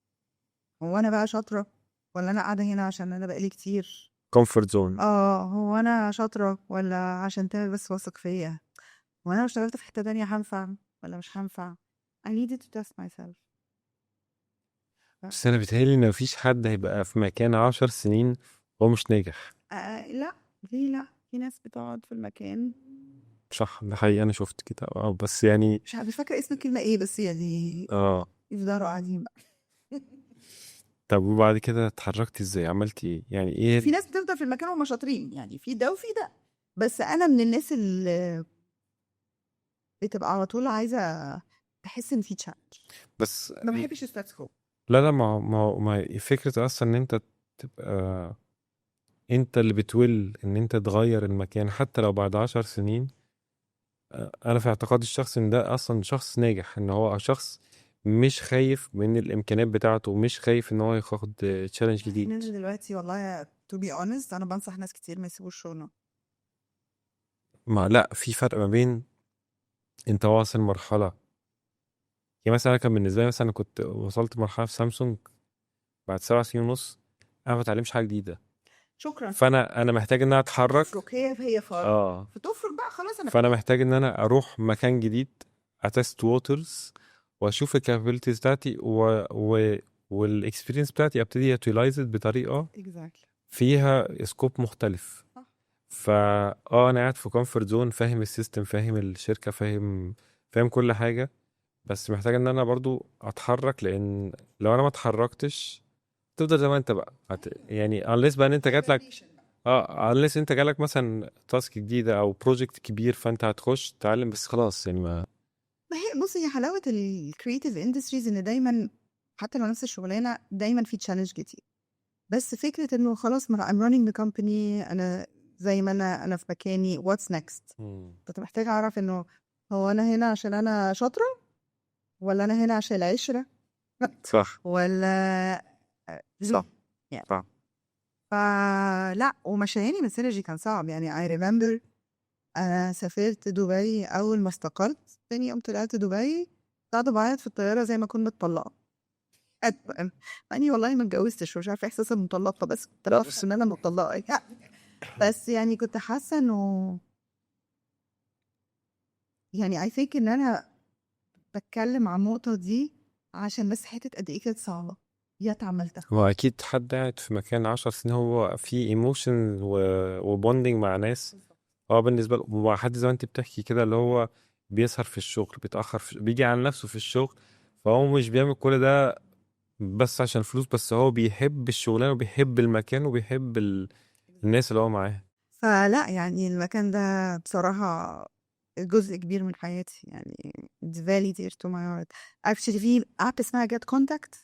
هو أنا بقى شاطرة ولا أنا قاعدة هنا عشان أنا بقالي كتير؟ كومفورت زون. هو أنا شاطرة ولا عشان تامر بس واثق فيا؟ وانا لو اشتغلت في حتة تانية هنفع ولا مش هنفع؟ I needed to test myself. بس انا بيتهيألي ان مفيش حد هيبقى في مكان 10 سنين هو مش ناجح. لا، ليه لا؟ في ناس بتقعد في المكان. صح، ده حقيقي، انا شفت كده بس يعني مش فاكرة اسم الكلمة ايه، بس يعني اه يفضلوا قاعدين بقى. طب وبعد كده اتحركتي ازاي؟ عملتي ايه يعني؟ في ايه ناس بتفضل في المكان وهم شاطرين، يعني في ده وفي ده، بس انا من الناس اللي بتبقى على طول عايزة تحس ان في تشالنج، بس ما بحبش الستاتس كو. لا ما فكرة اصلا ان انت تبقى انت اللي بتول ان انت تغير المكان حتى لو بعد 10 سنين. انا في اعتقادي الشخص ان ده اصلا شخص ناجح، ان هو شخص مش خايف من الامكانيات بتاعته ومش خايف ان هو ياخد تشالنج احنا جديد. دلوقتي والله to be honest انا بنصح ناس كتير ما يسيبوش شغلهم. ما لا، في فرق ما بين انت واصل مرحلة. يعني مثلا أنا كان بالنسبة لي مثلا أنا كنت وصلت مرحلة في سامسونج بعد 7 سنين ونص، انا ما بتعلمش حاجة جديدة. شكرا. فانا محتاج ان انا اتحرك. تفرق، هي فرق. اه فتفرق بقى خلاص انا. فانا محتاج ان انا اروح مكان جديد، اتست ووترز واشوف الكابابيلتيز بتاعتي والاكسبيرينس بتاعتي ابتدي يوتيلايز بطريقه exactly. فيها سكوب مختلف. صح. انا قاعد في كومفورت زون، فاهم السيستم، فاهم الشركه، فاهم كل حاجه. بس محتاج ان انا برضو اتحرك، لان لو انا ما اتحركتش تفضل زي ما انت بقى يعني unless بقى ان انت جات لك unless انت جالك مثلا تاسك جديده او بروجكت كبير فانت هتخش تتعلم، بس خلاص يعني ما. ما هي بص، هي حلاوة الكريتيف اندستريز ان دايما حتى لو نفس الشغلانة دايما في تشالنج جديد، بس فكرة انه خلاص ما I'm running the company، انا زي ما انا في مكاني what's next. مم. كنت محتاجة اعرف انه هو انا هنا عشان انا شاطرة ولا انا هنا عشان العشرة صح ولا صح يعني. صح. فلا، ومشياني من سينرجي كان صعب. يعني I remember أنا سافرت دبي أول ما استقلت، تاني يوم طلعت دبي قاعدة بعيط في الطيارة زي ما كنت متطلقة. يعني والله ما اتجوزتش ومش عارفة إحساس المطلقة، بس كنت عارفة إن أنا مطلقة يعني. بس يعني كنت حاسة إنه يعني I think إن أنا بتكلم عن النقطة دي عشان بس حتة قد إيه كانت صعبة يا اتعملتها. هو اكيد حد قاعد في مكان 10 سنين هو في ايموشن وبوندنج مع ناس. هو بالنسبه له مع حد زي ما انت بتحكي كده اللي هو بيسهر في الشغل، بيتاخر بيجي على نفسه في الشغل. فهو مش بيعمل كل ده بس عشان فلوس، بس هو بيحب الشغلانه وبيحب المكان وبيحب الناس اللي هو معاها. فلا يعني المكان ده بصراحة جزء كبير من حياتي، يعني it's very dear to my heart. actually في app اسمها get contact.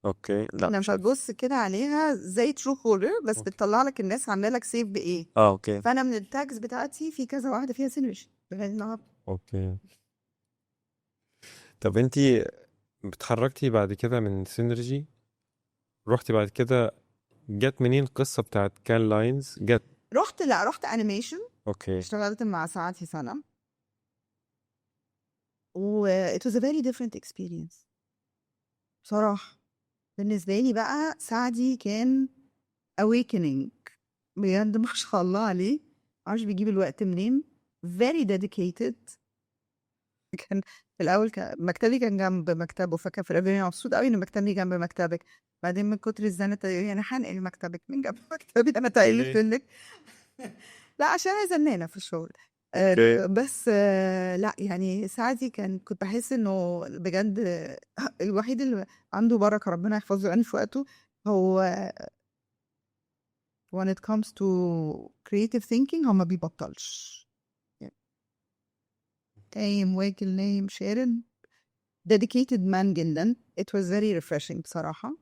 اوكي، لا لما مش عارف. تبص كده عليها زي ترو كولر بس اوكي بتطلع لك الناس عامله لك سيف بايه. اوكي فانا من التاجز بتاعتي في كذا واحده فيها سينرجي لغايه النهارده. اوكي. طب انتي اتحركتي بعد كده من سينرجي، رحتي بعد كده، جت منين القصة بتاعت كان لاينز جت؟ رحت انيميشن، اوكي. اشتغلت مع ساعتي سنه، و it was a very different experience بصراحه. بالنسبه لي بقى سعدي كان awakening بجد ما شاء الله عليه، معرفش بيجيب الوقت منين. very dedicated. كان في الأول مكتبي كان جنب مكتبه، فكان في الأول مبسوط قوي إن مكتبي جنب مكتبك. بعدين من كتر الزنة يعني أنا هنقل مكتبك من جنب مكتبي، أنا تقلت اوكي لك. لا عشان أنا زنانة في الشغل. اوكي. بس لا يعني سعدي كنت بحس إنه بجد الوحيد اللي عنده بركة ربنا يحفظه يعني في وقته. هو when it comes to creative thinking هو ما بيبطلش. قايم واكل نايم شارب، dedicated man جدا. it was very refreshing بصراحة.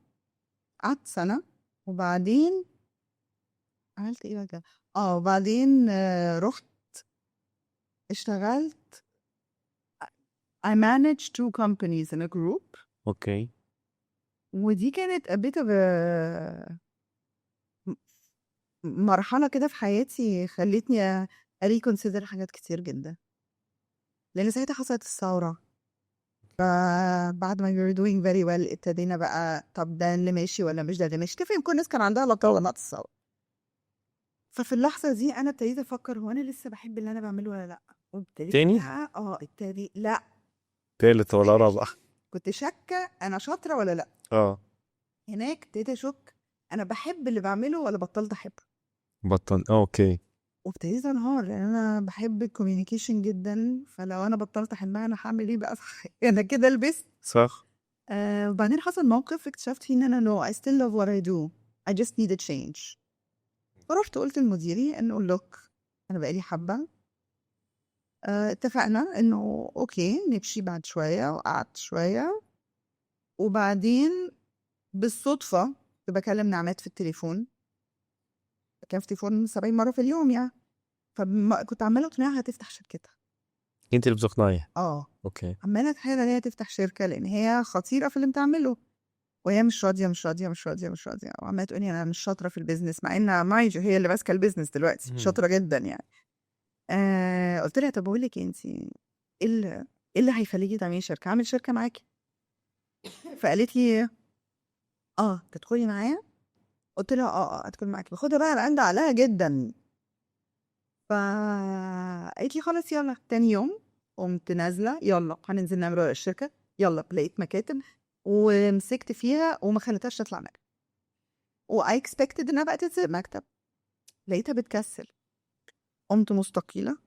قعدت سنة وبعدين عملت ايه بقى؟ وبعدين رحت اشتغلت. I managed 2 companies in a group. اوكي. ودي كانت a bit of a مرحلة كده في حياتي خلتني reconsider حاجات كتير جدا، لأن ساعتها حصلت الثورة. فبعد ما we were doing very well ابتدينا بقى طب ده اللي ماشي ولا مش ده اللي ماشي. تفهم كل الناس كان عندها لقاء نقص الثورة. ففي اللحظة دي أنا ابتديت أفكر هو أنا لسه بحب اللي أنا بعمله ولا لأ. وابتديت تاني بقى لا، تالت ولا رابع؟ كنت شاكة أنا شاطرة ولا لأ. اه هناك ابتديت أشك أنا بحب اللي بعمله ولا بطلت أحبه. بطل. اوكي. وابتديت انهار لان انا بحب الكوميونيكيشن جدا، فلو انا بطلت احبها انا هعمل ايه بقى؟ انا كده لبست. صح. وبعدين حصل موقف اكتشفت فيه ان انا no I still love what I do, I just need a change. فرحت قلت لمديري انه look انا بقالي حبه. اتفقنا انه اوكي نمشي بعد شويه، وقعدت شويه وبعدين بالصدفه كنت بكلم نعمات في التليفون. كان في التليفون 70 مره في اليوم يعني. فكنت عماله اقنعها تفتح شركتها. انت اللي بتقنعيها؟ اه اوكي. عماله اتحايل عليها تفتح شركه لان هي خطيره في اللي بتعمله، وهي مش راضيه مش راضيه مش راضيه مش راضيه، وعماله تقولي انا مش شاطره في البيزنس، مع ان مايجو هي اللي ماسكه البيزنس دلوقتي شاطره جدا يعني. قلت لها طب بقول لك انت ايه اللي هيخليكي تعملي شركه؟ اعمل شركه معاكي. فقالت لي تدخلي معايا. قلت لها ادخل معاكي. باخدها بقى على قد عقلها جدا. فقالت لي خلاص يلا. تاني يوم قمت نازله يلا هننزل نعمل ورق الشركه. يلا لقيت مكاتب ومسكت فيها وما خليتهاش تطلع نجم. واي اكسبكتد انها بقى تنزل مكتب، لقيتها بتكسل. قمت مستقيله.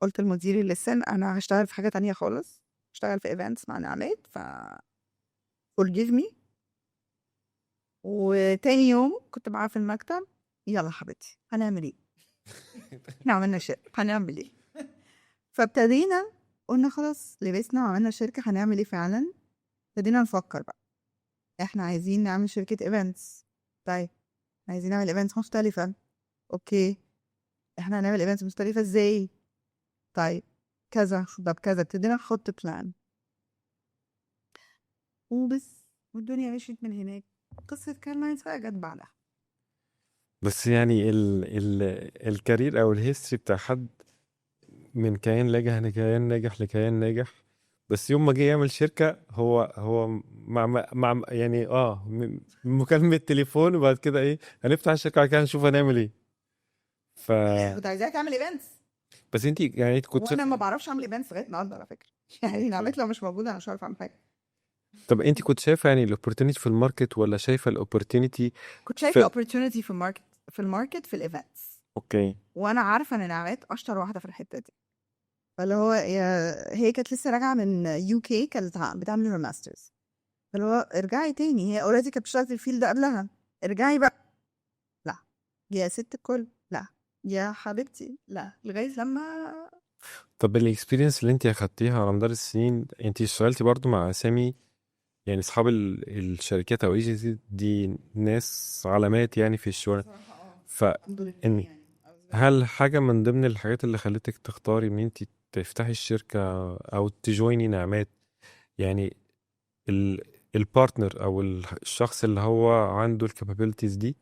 قلت لمديري لسن انا هشتغل في حاجه تانية خالص، هشتغل في ايفنتس مع نعمات ف forgive me. وتاني يوم كنت معاها في المكتب. يلا حبيبتي هنعمل ايه؟ احنا عملنا شركه هنعمل ايه؟ فابتدينا قلنا خلاص لبسنا وعملنا شركه هنعمل ايه فعلا. ابتدينا نفكر بقى احنا عايزين نعمل شركه ايفنتس. طيب عايزين نعمل ايفنتس مختلفه. اوكي احنا هنعمل ايفنتس مختلفه ازاي؟ طيب كذا طب كذا. ابتدينا نحط بلان وبس، والدنيا مشيت من هناك. قصه كارلاينز بقى جت بعدها. بس يعني الكارير او الهيستوري بتاع حد من كيان ناجح لكيان ناجح لكيان ناجح، بس يوم ما جه يعمل شركة هو مع يعني مكالمة تليفون وبعد كده ايه هنفتح الشركة بعد كده هنشوف هنعمل ايه. ف كنت عايزاك اعمل ايفنتس بس انت يعني كنت وانا ما بعرفش اعمل ايفنتس لغايه النهارده على فكره. يعني نعمت لو مش موجوده انا مش عارفه اعمل حاجه. طب انت كنت شايفة يعني الاوبورتونيتي في الماركت ولا شايفة الاوبورتونيتي كنت شايفه في opportunity في الماركت في الايفنتس. اوكي. وانا عارفه ان نعمات اشطر واحده في الحته دي. فاللي هو هي كانت لسه راجعه من يو كي، كانت بتعمل هير ماسترز. فاللي هو ارجعي تاني، هي اوريدي كانت بتشتغل في الفيلد ده قبلها. ارجعي بقى. لا يا ست الكل لا، يا حبيبتي لا، لغايه لما طب الاكسبيرينس اللي انت اخدتيها على مدار السنين، انت اشتغلتي برضو مع اسامي يعني اصحاب الشركات او ايجنسي دي ناس علامات يعني في الشغل. الحمد لله فان يعني. هل حاجة من ضمن الحاجات اللي خلتك تختاري ان انت تفتحي الشركة او تجويني نعمات يعني ال البارتنر او الشخص اللي هو عنده الكابابيلتيز دي،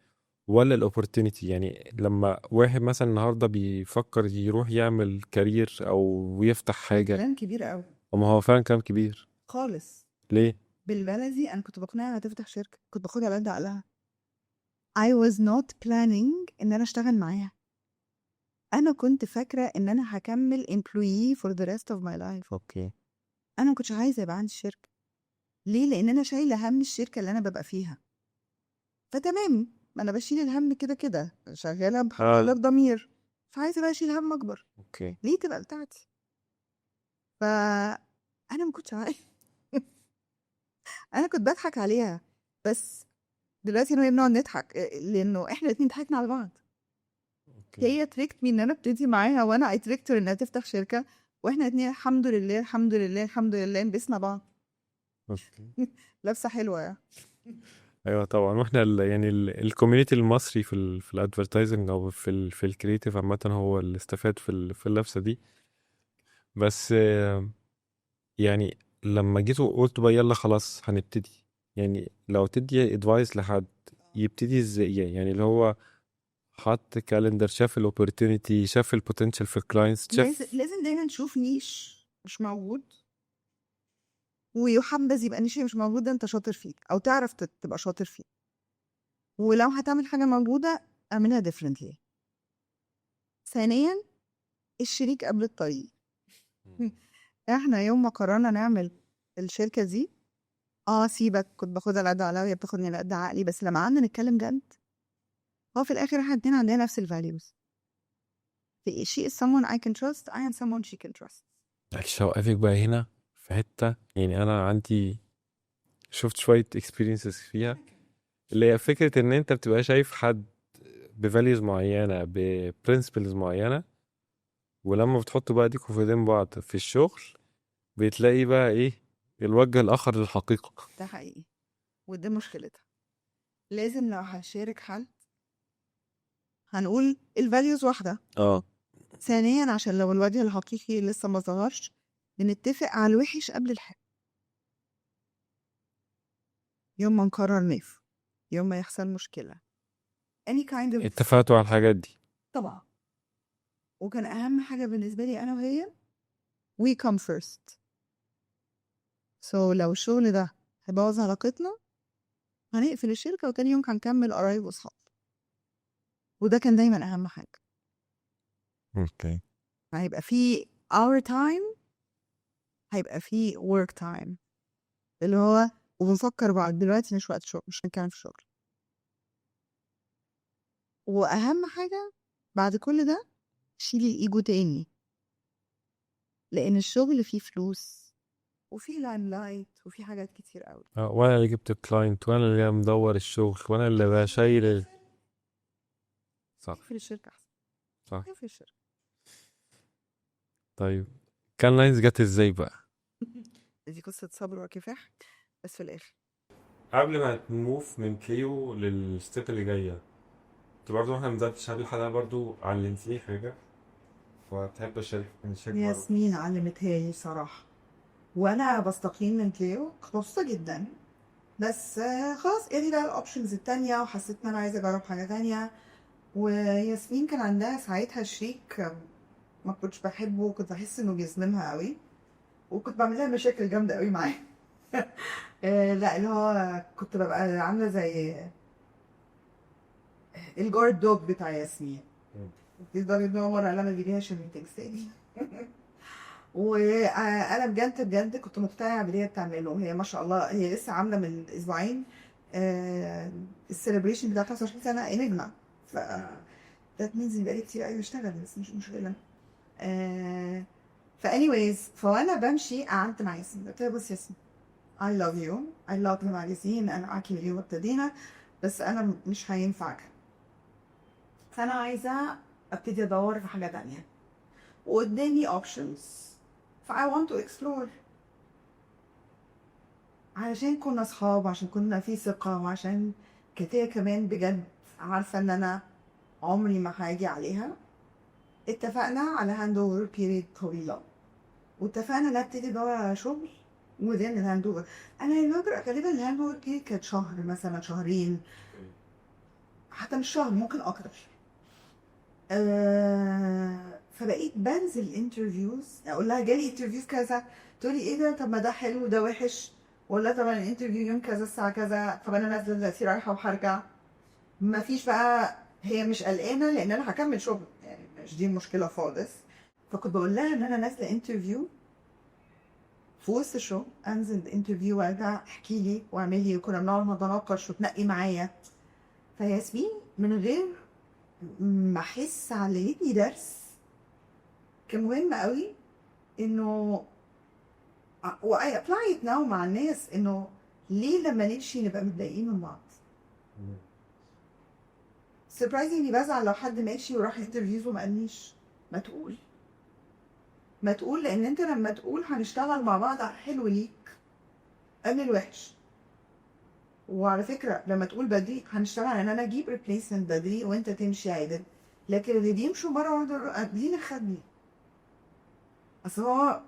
ولا الاوبورتونيتي؟ يعني لما واحد مثلا النهارده بيفكر يروح يعمل كارير او يفتح حاجة، كلام كبير قوي وما هو فعلا كلام كبير. خالص. ليه؟ بالبلدي انا كنت بقنعها تفتح شركه، كنت باخدها على قد عقلها. I was not planning ان انا اشتغل معاها. انا كنت فاكره ان انا هكمل employee for the rest of my life. اوكي. انا ما كنتش عايزه يبقى عندي شركه. ليه؟ لان انا شايله هم الشركه اللي انا ببقى فيها. فتمام، ما انا بشيل الهم كده كده، شغاله اه. بضمير. فعايزه بقى اشيل هم اكبر. اوكي. ليه تبقى بتاعتي؟ انا ما كنتش عايزه. انا كنت بضحك عليها. بس دلوقتي انا وهي بنقعد نضحك لانه احنا الاتنين ضحكنا على بعض. اوكي. هي تريكت مي ان انا ابتدي معاها، وانا اي تريكتر انها تفتح شركه. واحنا الاتنين الحمد لله الحمد لله الحمد لله لبسنا بعض. اوكي. لابسه حلوه يعني. ايوه طبعا. واحنا يعني الكوميونتي المصري في الادفرتايزنج او في الكريتيف عامه هو اللي استفاد في اللفسه دي. بس يعني لما جيتوا قلتوا بقى يلا خلاص هنبتدي، يعني لو تدي ادفايس لحد يبتدي ازاي، يعني اللي هو حط كالندر، شاف الاوبورتونيتي، شاف البوتنشال في الكلاينتس، لازم شاف. لازم دايما نشوف نيش مش موجود ويحبذ يبقى نيش مش موجود ده انت شاطر فيه او تعرف تبقى شاطر فيه. ولو هتعمل حاجة موجودة اعملها differently. ثانيا الشريك قبل الطريق. احنا يوم ما قررنا نعمل الشركة دي سيبك كنت باخدها على قد عقلها وهي بتاخدني على قد عقلي، بس لما قعدنا نتكلم جد هو في الاخر احنا الاتنين عندنا نفس الفاليوز. she is someone I can trust, I am someone she can trust. معلش هوقفك بقى هنا في حته، يعني انا عندي شفت شويه اكسبيرينسز فيها، اللي هي فكره ان انت بتبقى شايف حد بفاليوز معينه، ببرنسبلز معينه، ولما بتحطوا بقى ايديكوا في ايدين بعض في الشغل بتلاقي بقى ايه الوجه الاخر للحقيقه. ده حقيقي وده مشكلتها. لازم لو هشارك حد هنقول الفاليوز واحدة. اه ثانيا عشان لو الوجه الحقيقي لسه ما ظهرش بنتفق على الوحش قبل الحلو. يوم ما نقرر نقف، يوم ما يحصل مشكلة any kind of اتفقتوا على الحاجات دي. طبعا. وكان أهم حاجة بالنسبة لي أنا وهي we come first. so لو الشغل ده هيبوظ علاقتنا هنقفل الشركة وتاني يوم هنكمل قرايب وصحاب. وده كان دايما أهم حاجة. اوكي. هيبقى في our time، هيبقى في work time اللي هو وبنفكر بعض دلوقتي مش وقت شغل، مش هنتكلم في الشغل. وأهم حاجة بعد كل ده شيلي الإيجو تاني، لأن الشغل فيه فلوس وفيه لاين لايت وفيه حاجات كتير قوي. وانا اللي جبت الكلاينت، وانا اللي مدور الشغل، وانا اللي بشيل صح. في الشركة أحسن. صح. في الشركة. طيب كان لاينز جت ازاي بقى؟ دي قصة صبر وكفاح بس في الآخر. قبل ما نموف من كليو للستيب اللي جايه، انت برضه احنا مزدتش قبل الحلقه برضه علمتني حاجه وتحب نشارك برضه. ياسمين علمتها لي صراحة وأنا بستقيم من كليو مبسوطة جدا، بس خلاص ايه بقى الاوبشنز التانية وحسيت ان انا عايزة اجرب حاجة تانية. وياسمين كان عندها ساعتها شريك ما كنتش بحبه وكنت بحس انه بيظلمها قوي وكنت بعمل لها مشاكل جامدة قوي معاه. لا اللي هو كنت ببقى عاملة زي الجارد دوج بتاع ياسمين. لدرجة ان هو مرة قال لها ما تجيبيهاش الميتنجز تاني. وانا بجد كنت مقتنعه باللي هي بتعمله. هي ما شاء الله هي لسه عامله من اسبوعين السليبريشن بتاع 25 سنه انجما. ف ده مينز بقالي كتير قوي بشتغل بس مش مشكله. anyways فانا بمشي قعدت مع ياسمين قلت لها بصي يا ياسمين I love you I love the magazine انا معاكي من اليوم ابتدينا بس انا مش هينفع كده. فانا عايزه ابتدي ادور في حاجه تانية وقدامي options ف I want to explore علشان كنا صحاب وعشان كنا في ثقة وعشان كانت هي كمان بجد عارفة ان انا عمري ما هاجي عليها. اتفقنا على هاند اوفر بيريد طويلة واتفقنا نبتدي ندور على شغل وذين الهاند اوفر. انا غالبا الهاند اوفر بيريد كانت شهر مثلا شهرين حتى مش شهر ممكن اكتر. فبقيت بنزل انترفيوز اقول لها جالي انترفيوز كذا تقولي ايه ده طب ما ده حلو ده وحش ولا طبعا الانترفيو يوم كذا الساعه كذا طب انا نازله دلوقتي رايحه وهرجع. ما فيش بقى هي مش قلقانه لان انا هكمل شغل يعني مش دي المشكله خالص. فكنت بقول لها ان انا نازله انترفيو في وسط الشغل انزل انترفيو وارجع احكي لي واعملي وكنا بنقعد نتناقش وتنقي معايا. فياسمين من غير ما احس علمتني درس كان مهم قوي انه و I apply it now مع الناس انه ليه لما نمشي نبقى متضايقين من بعض. surprisingly بزعل لو حد ماشي وراح انترفيوز وما قالنيش. ما تقول لان انت لما تقول هنشتغل مع بعض على حلو ليك قبل الوحش. وعلى فكره لما تقول بدري هنشتغل على ان انا اجيب ريبليسمنت بدري وانت تمشي عادل، لكن اللي بيمشوا مره واحده قابلين خدني. اصل هو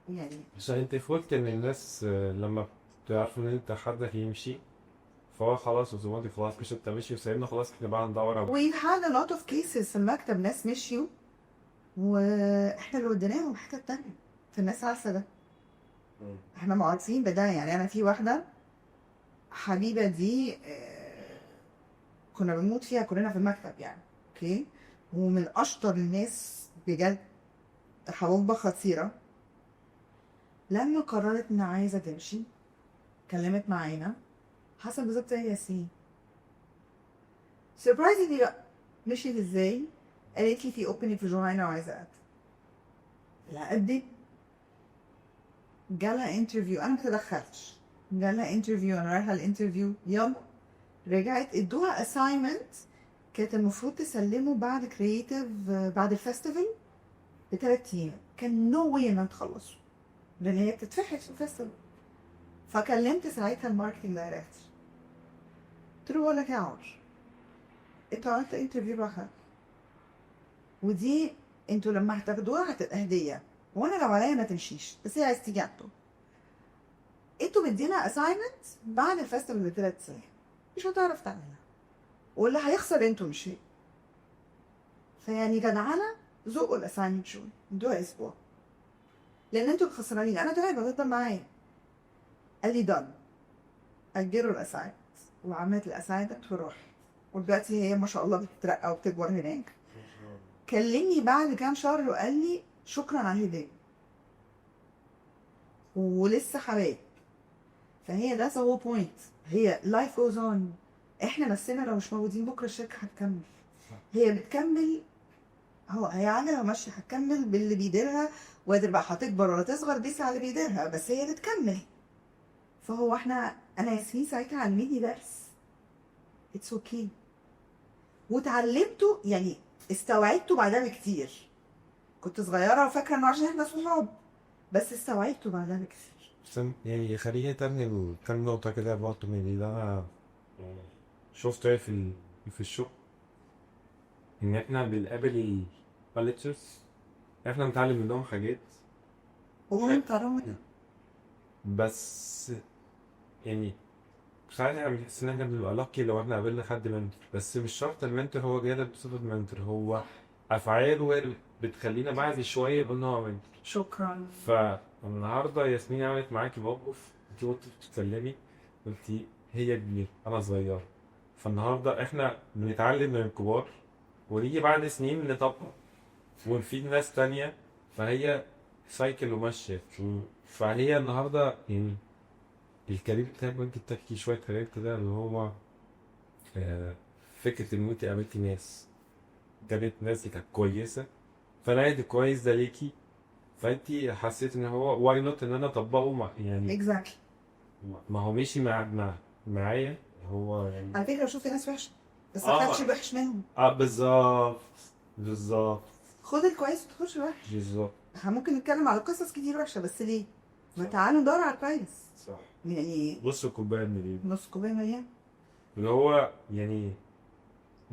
يعني عشان انت فوقت ان الناس لما بتعرفوا ان انت حدك يمشي فهو خلاص اوتوماتيك، خلاص مش انت ماشي وسايبنا، خلاص احنا بقى ندور على we had a lot of cases في المكتب، ناس مشيوا واحنا اللي وديناهم حاجه تانية. فالناس عارفه ده، احنا معروفين بده. يعني انا في واحده حبيبه دي كنا بنموت فيها كلنا في المكتب يعني، اوكي، ومن اشطر الناس بجد، حبوبه خطيره. لما قررت انها عايزه تمشي كلمت معانا، حسب بالظبط زي ياسين. سربرايزنجلي بقى مشيت ازاي؟ قالت لي في اوبننج في جوهانا وعايزه اقدم. لا قدم، جالها انترفيو، انا ما تدخلتش، جالها انترفيو، انا رايحه الانترفيو، يلا رجعت ادوها اساينمنت كانت المفروض تسلمه بعد كرييتيف، بعد الفestival ب3 ايام. كان نو واي انها تخلصه لان هي بتتفحش في الفestival. فكلمت ساعتها الماركتنج دايركتور، قلت له بقول لك يا عمر، انتوا عملتوا انترفيو بقى، ودي انتوا لما هتاخدوها هتبقى هديه، وانا لو عليا ما تمشيش، بس هي عايز تيجي عنده. انتوا مدينا اساينمنت بعد الفestival ب3 ايام، مش هتعرف تعملها، واللي هيخسر انتوا مش هي. فيعني جدعانه زقوا الاساينمنت شويه، ادوها اسبوع، لان انتوا الخسرانين، انا تمام هتفضل معايا. قال لي دن، اجروا الاساينمنت، وعملت الاساينمنت وروح، ودلوقتي هي ما شاء الله بتترقى وبتكبر هناك. كلمني بعد كام شهر وقال لي شكرا على الهديه، ولسه حبايب. فهي ده هو بوينت، هي لايف جوز اون. احنا نفسنا لو مش موجودين بكره الشركه هتكمل، هي بتكمل، هي عجله ماشيه هتكمل باللي بيديرها، وقادر بقى هتكبر ولا تصغر دي على اللي بيديرها، بس هي بتكمل. فهو انا ياسمين ساعتها علمتني درس، اتس اوكي، واتعلمته يعني، استوعبته بعدها بكتير. كنت صغيره وفاكره انه عشان احنا صحاب، بس استوعبته بعدها بكتير. بس يعني خليني تاني كام نقطة كده برضه من اللي أنا شفته في الشغل، إن إحنا بنقابل الكالتشرز، إحنا بنتعلم منهم حاجات، وهم كرامه. بس يعني ساعات احنا بنحس ان احنا بنبقى لاكي لو احنا قابلنا حد منتور، بس مش شرط المنتور هو جاي لك بصفة منتور، هو افعاله هي اللي بتخلينا بعد شوية قلنا هو منتور. شكرا. فالنهارده ياسمين عملت معاكي موقف، انت وانت بتتكلمي قلتي هي كبيرة انا صغير، فالنهارده احنا بنتعلم من الكبار ونيجي بعد سنين نطبق ونفيد ناس تانية، فهي سايكل وماشية. فهي النهارده يعني الكارير بتاعك ممكن تحكي شوية حاجات كده اللي هو آه، فكرة إن أنت قابلتي ناس، كانت ناس دي كانت كويسة، فلقيت الكويس ده ليكي، فأنت حسيت إن هو واي نوت إن أنا أطبقه يعني اكزاكتلي. ما هو ماشي معايا هو يعني. على فكره بشوف في ناس وحشه، بس ما اه خدش الوحش منهم. بالظبط، بالظبط، خد الكويس وتخش الوحش. بالظبط، ممكن نتكلم على قصص كتير وحشه، بس ليه؟ ما تعالوا ندور على الكويس. صح. يعني بص الكوباية المليون نص كوبايه مليان. اللي هو يعني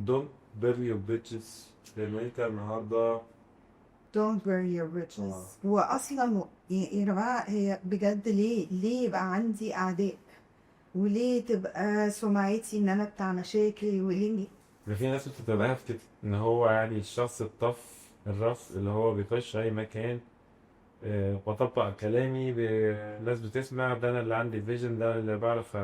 don't bury your bridges، لأن أنت النهارده don't bury your bridges. واصلا يا جماعه هي بجد ليه يبقى عندي اعداء؟ وليه تبقى سمعتي ان انا بتاع مشاكل؟ وليه؟ في ناس بتبقى كده ان هو يعني الشخص الطف الرف اللي هو بيخش اي مكان بطبق كلامي الناس بتسمع، ده انا اللي عندي فيجن، ده أنا اللي بعرف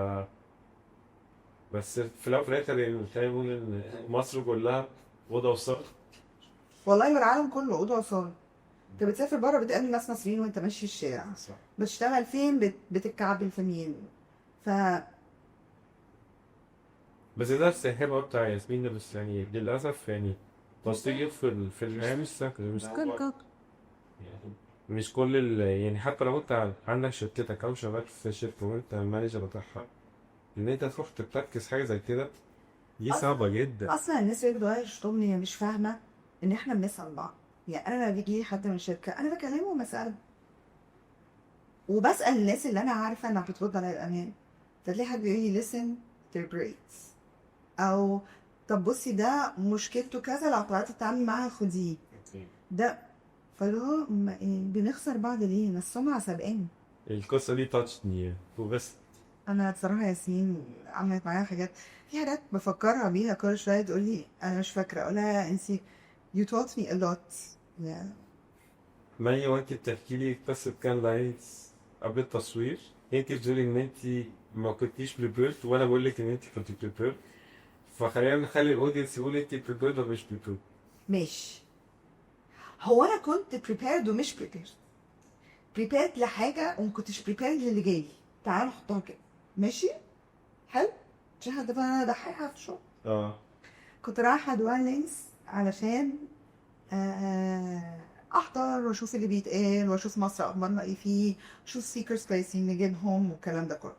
بس في الاول وفي الاخر يعني خلينا نقول ان مصر كلها اوضه وصالة. والله والعالم كله اوضه وصاله. انت بتسافر بره بتقابل ناس مصريين وانت ماشي في الشارع، صح. بتشتغل فين بتتكعبل في مين. ف بس ده الساحبة بتاع ياسمين ده، بس يعني للأسف يعني تصديق في الحياة مش سهل، مش كل يعني مش كل يعني حتى لو انت عندك شركتك او شغال في شركة وانت المانجر بتاعها، ان انت تروح تركز حاجة زي كده دي صعبة جدا. اصلا الناس اللي بتغير شغلهم هي مش فاهمه ان احنا بنسال بعض. يعني انا لما بيجي لي حد من الشركه انا بكلمه وبساله، وبسال الناس اللي انا عارفه انها بترد على الامان، فتلاقي حد بيقول لي listen they're great، او طب بصي ده مشكلته كذا لو قررتي تتعاملي معاها خديه اوكي. ده. فلو بنخسر بعض ليه؟ انا السمعه سابقاني. القصة دي تاتشني وبس. انا بصراحه ياسمين عملت معايا حاجات، في حاجات بفكرها بيها كل شويه تقول لي انا مش فاكره، اقول لها انت you taught me a lot يعني. مي وانت بتحكي لي قصة كان لاينز قبل التصوير، انت بتقولي ان انت ما كنتيش بريبيرد وانا بقول لك ان انت كنت بريبيرد، فخلينا نخلي الاودينس يقول انت بريبيرد ولا مش بريبيرد. ماشي، هو انا كنت prepared ومش prepared لحاجه وما كنتش prepared للي جاي. تعالوا نحطها كده، ماشي حلو، عشان حد بقى انا دحيحه في الشغل. اه. كنت رايحه دوالينز علشان احضر واشوف اللي بيتقال واشوف مصر اخبارنا ايه فيه، اشوف سيكرز كويسين نجيبهم والكلام ده كله.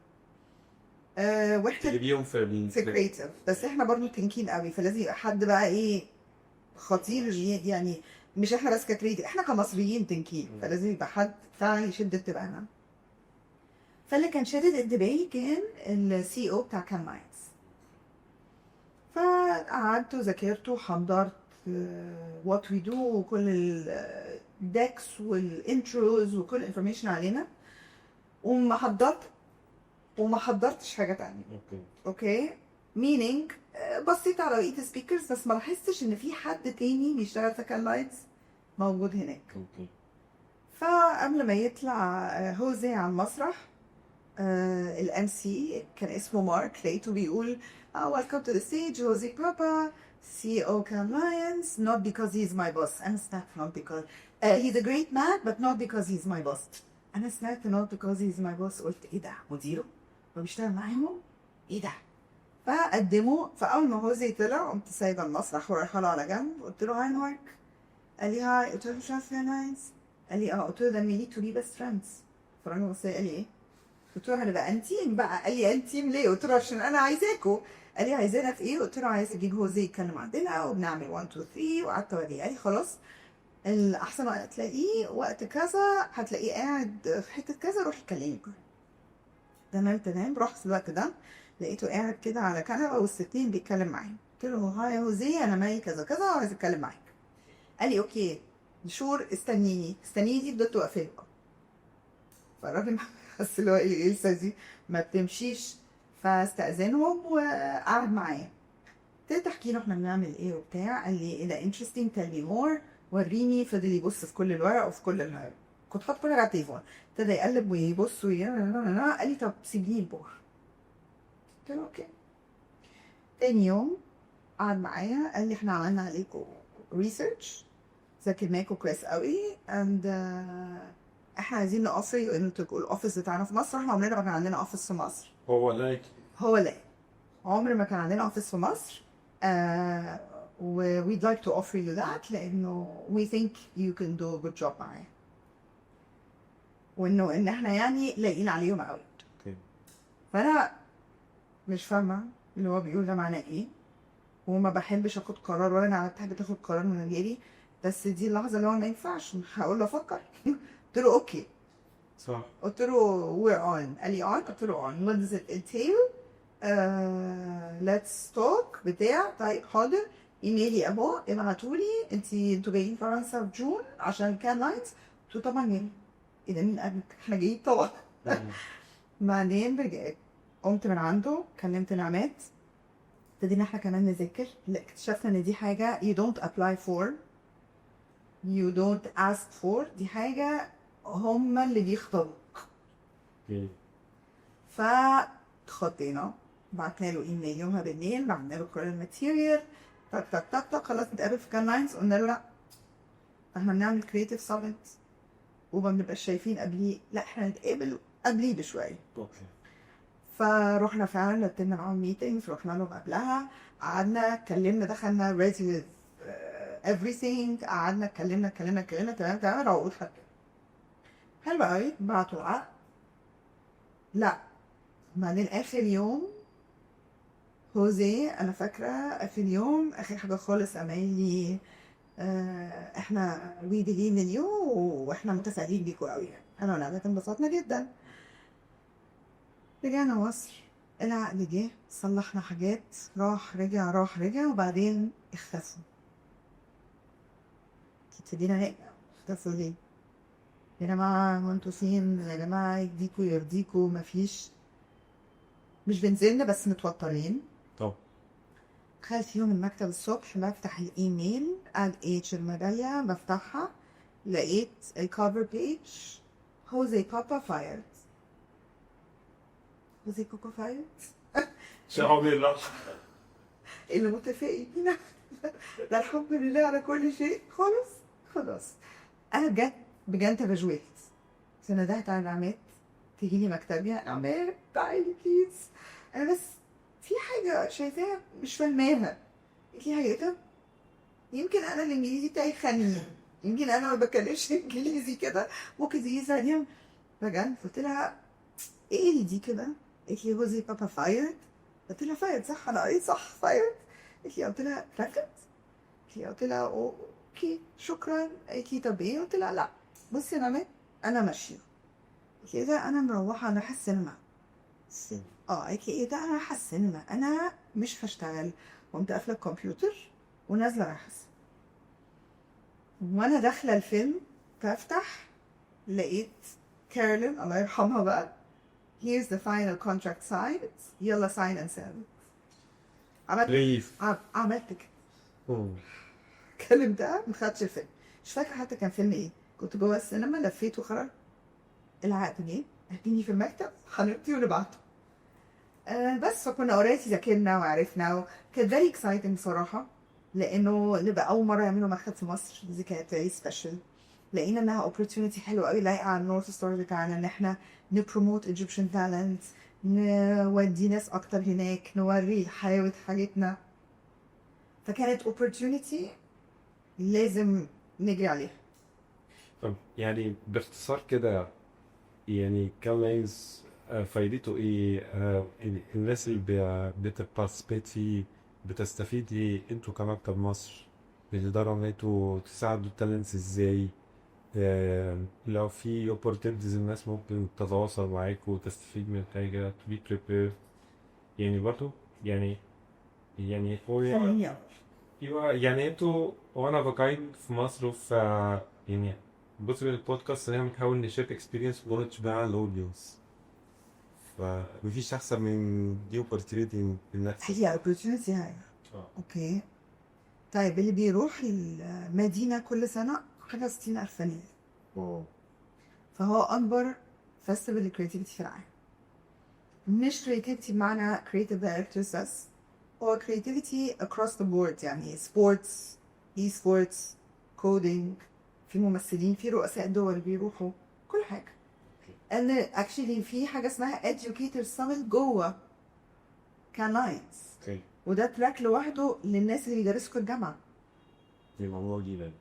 واحنا تجيبيهم في في كريتيف، بس احنا برضو تنكين قوي، فلازم يبقى حد بقى ايه خطير يعني، مش احنا بس ككريتيف، احنا كمصريين تنكين، فلازم يبقى حد فعلا يشد انتباهنا. فاللي كان شادد انتباهي كان السي او بتاع كان لاينز. فقعدت وذاكرت وحضرت وات وي دو وكل الديكس والانتروز وكل الانفورميشن علينا، وما حضرتش حاجه تانية. اوكي مينينج بصيت على بقيه السبيكرز بس ما لاحظتش ان في حد تاني بيشتغل في كان لايتس موجود هناك. اوكي. فقبل ما يطلع هوزي على المسرح، الام سي كان اسمه مارك، لقيته بيقول welcome to the stage Jose Papa CEO Can Lions, not because he's my boss. أنا سمعت not because he's a great man but not because he's my boss. أنا سمعت not because he's my boss، قلت إيه ده مديره وبيشتغل معاهم إيه ده. فقدموا، فأول ما هوزي طلع قمت سايبة المسرح ورايحة له على جنب، قلت له هاي مارك. قال لي هاي، قلت له شايف يا نايس؟ قال لي قلت له then we need to be best friends. فالراجل بص قال لي ايه؟ قلت له هنبقى انتيم بقى. قال لي انتيم ليه؟ قلت له عشان انا عايزاكوا. قال لي عايزانا في ايه؟ قلت له عايز اجيب هوزي يتكلم عندنا وبنعمل 1 2 3، وقعدت اوريه. قال لي خلاص الاحسن وقت تلاقيه وقت كذا، هتلاقيه قاعد في حته كذا، روح اتكلمي. تمام. رحت في الوقت ده لقيته قاعد كده على كنبه والستين بيتكلم معايا. قلت له هاي هوزي انا ماي كذا كذا وعايز اتكلم معاك. قال لي اوكي شور، استنيني دي فضلت واقفه له. فالراجل حس اللي هو ايه الجلسه دي ما بتمشيش، فاستأذنهم وقعد معايا. ابتديت احكي له احنا بنعمل ايه وبتاع. قال لي ايه ده انترستنج، تيل مي مور، وريني. فضل يبص في كل الورق وفي كل كنت حاطط كل حاجه على التليفون، ابتدى يقلب ويبص قال لي طب سيبني البور. قلت له اوكي. تاني يوم قعد معايا قال لي احنا عملنا عليكم ريسيرش، ذاكرناكم كويس قوي، اند احنا عايزين نقصي انتوا تبقوا الاوفيس بتاعنا في مصر. احنا عمرنا ما كان عندنا اوفيس في مصر. هو لا عمر ما كان عندنا اوفيس في مصر. و we'd like to offer you that لانه we think you can do a good job معايا، وانه ان احنا يعني لاقيين عليهم قوي. اوكي. فانا مش فاهمه اللي هو بيقول ده معناه ايه، وما بحبش اخد قرار ولا انا بحب تاخد قرار من غيري، بس دي اللحظه اللي هو ما ينفعش هقول له افكر. قلت له اوكي. صح. قلت له we're on. قال لي on. قلت له on. what does it entail؟ let's talk بتاع. طيب حاضر، ايميلي اهو ابعتولي. انتوا جايين فرنسا في جون عشان كان لاينز؟ قلت له طبعا جايين. ايه ده مين قالك؟ احنا جايين طبعا. بعدين رجعت قمت من عنده كلمت نعمات، ابتدينا احنا كمان نذاكر. لا اكتشفنا ان دي حاجه you don't apply for you don't ask for، دي حاجه هما اللي بيختاروك. فاتخضينا، بعتنا له ايميل يومها بالليل، بعتنا له كل الماتيريال، تك تك تك تك، خلاص نتقابل في كان لاينز. قلنا له لا احنا بنعمل كريتيف سامت وما بنبقاش شايفين قبليه، لا احنا نتقابل قبليه بشويه. اوكي. فروحنا فعلا رتبنا معاهم ميتنجز، رحنا لهم قبلها، قعدنا اتكلمنا، دخلنا ready with everything، قعدنا اتكلمنا تمام روقوا الحاجة. حلو قوي. بعتوا العقد. لا بعدين اخر يوم هوزي، انا فاكره اخر يوم اخر حاجه خالص قال لي احنا we believe in you واحنا متفائلين بيكوا قوي. يعني انا ونعمة انبسطنا جدا. رجعنا مصر العقد جه، صلحنا حاجات، راح رجع راح رجع، وبعدين اختفوا. ابتدينا نقلق، اختفوا ليه؟ يا جماعة هو انتوا فين؟ يا جماعة يديكوا يرضيكوا، مفيش. مش بنزلنا بس متوترين. طب دخلت في يوم المكتب الصبح، بفتح الايميل اد اتش الميدالية، بفتحها لقيت الكفر بيج هوزي بابا فايرد. هوزي بابا فايرد شعبي الله. اللي متفائلين ده الحمد لله على كل شيء خالص. خلاص انا بجد بجد تراجعت، فندهت على نعمات تجيلي مكتبي. نعمات تعالي بليز، انا بس في حاجه شايفاها مش فاهماها. قالت لي حاجه كده، يمكن انا الانجليزي بتاعي خني، يمكن انا ما بتكلمش انجليزي كده، ممكن تيجي ثانيه. فجأة قلت لها ايه اللي دي كده؟ قالت لي جوزي بابا فايرد. قلت لها فايرد صح؟ انا ايه صح فايرد؟ قالت لي، قلت لها ركت. قلت لها اوكي شكرا. قالت لي طب ايه؟ قلت لها لا بصي انا انا ماشيه. قالت لي ايه ده؟ انا مروحه، انا رايحه السينما. قالت لي ايه ده؟ انا رايحه السينما، انا مش هشتغل. قمت قافله الكمبيوتر ونازله رايحه السينما. وانا داخله الفيلم بفتح لقيت كارولين الله يرحمها بقى، here's the final contract signed، يلا sign and send. عملت ريف. عملت كده، كلمتها ما خدتش الفيلم. مش فاكره حتى كان فيلم ايه، كنت جوه السينما لفيت وخرج. العقد جه، اديني في المكتب حنبتي ونبعته. بس فكنا اوريدي ذاكرنا وعرفنا، وكانت فيري اكسايتنج صراحه، لانه نبقى اول مره يعملوا مكتب في مصر، دي كانت فيري سبيشال. لقينا انها اوبورتيونيتي حلوه قوي لايقه على النورث ستار بتاعنا، ان احنا نبروموت ايجيبشن تالنت، نودي ناس اكتر هناك، نوري حلاوه حاجتنا. فكانت اوبورتيونيتي لازم نجري عليها. طب يعني باختصار كده، يعني كامينز فايدته ايه؟ الناس اللي بتبارتيسبيت فيه بتستفيد ايه؟ انتوا كمكتب مصر بتقدروا ان انتوا تساعدوا التالنتس ازاي؟ لو في opportunities الناس ممكن تتواصل معاك وتستفيد من حاجة to be prepared، يعني برضو يعني هو ايوه يعني انتوا وانا بقيم في مصر، في يعني بص البودكاست اللي احنا بنحاول نشير اكسبيرينس ونولج مع الاودينس، فمفيش احسن من دي opportunity انك هي opportunity هاي. اوكي طيب، اللي بيروح المدينة كل سنة حاجة 60,000 فنان، واو. فهو أكبر فestival للكرياتيفيتي في العالم. مش كرياتيفيتي بمعنى creative directors بس، هو creativity across the board، يعني sports، e-sports، coding، في ممثلين، في رؤساء دول بيروحوا، كل حاجة. and actually في حاجة اسمها educator summit جوه كلاينز، اوكي وده تراك لوحده للناس اللي بيدرسوا في الجامعة. دي موضوع جديد.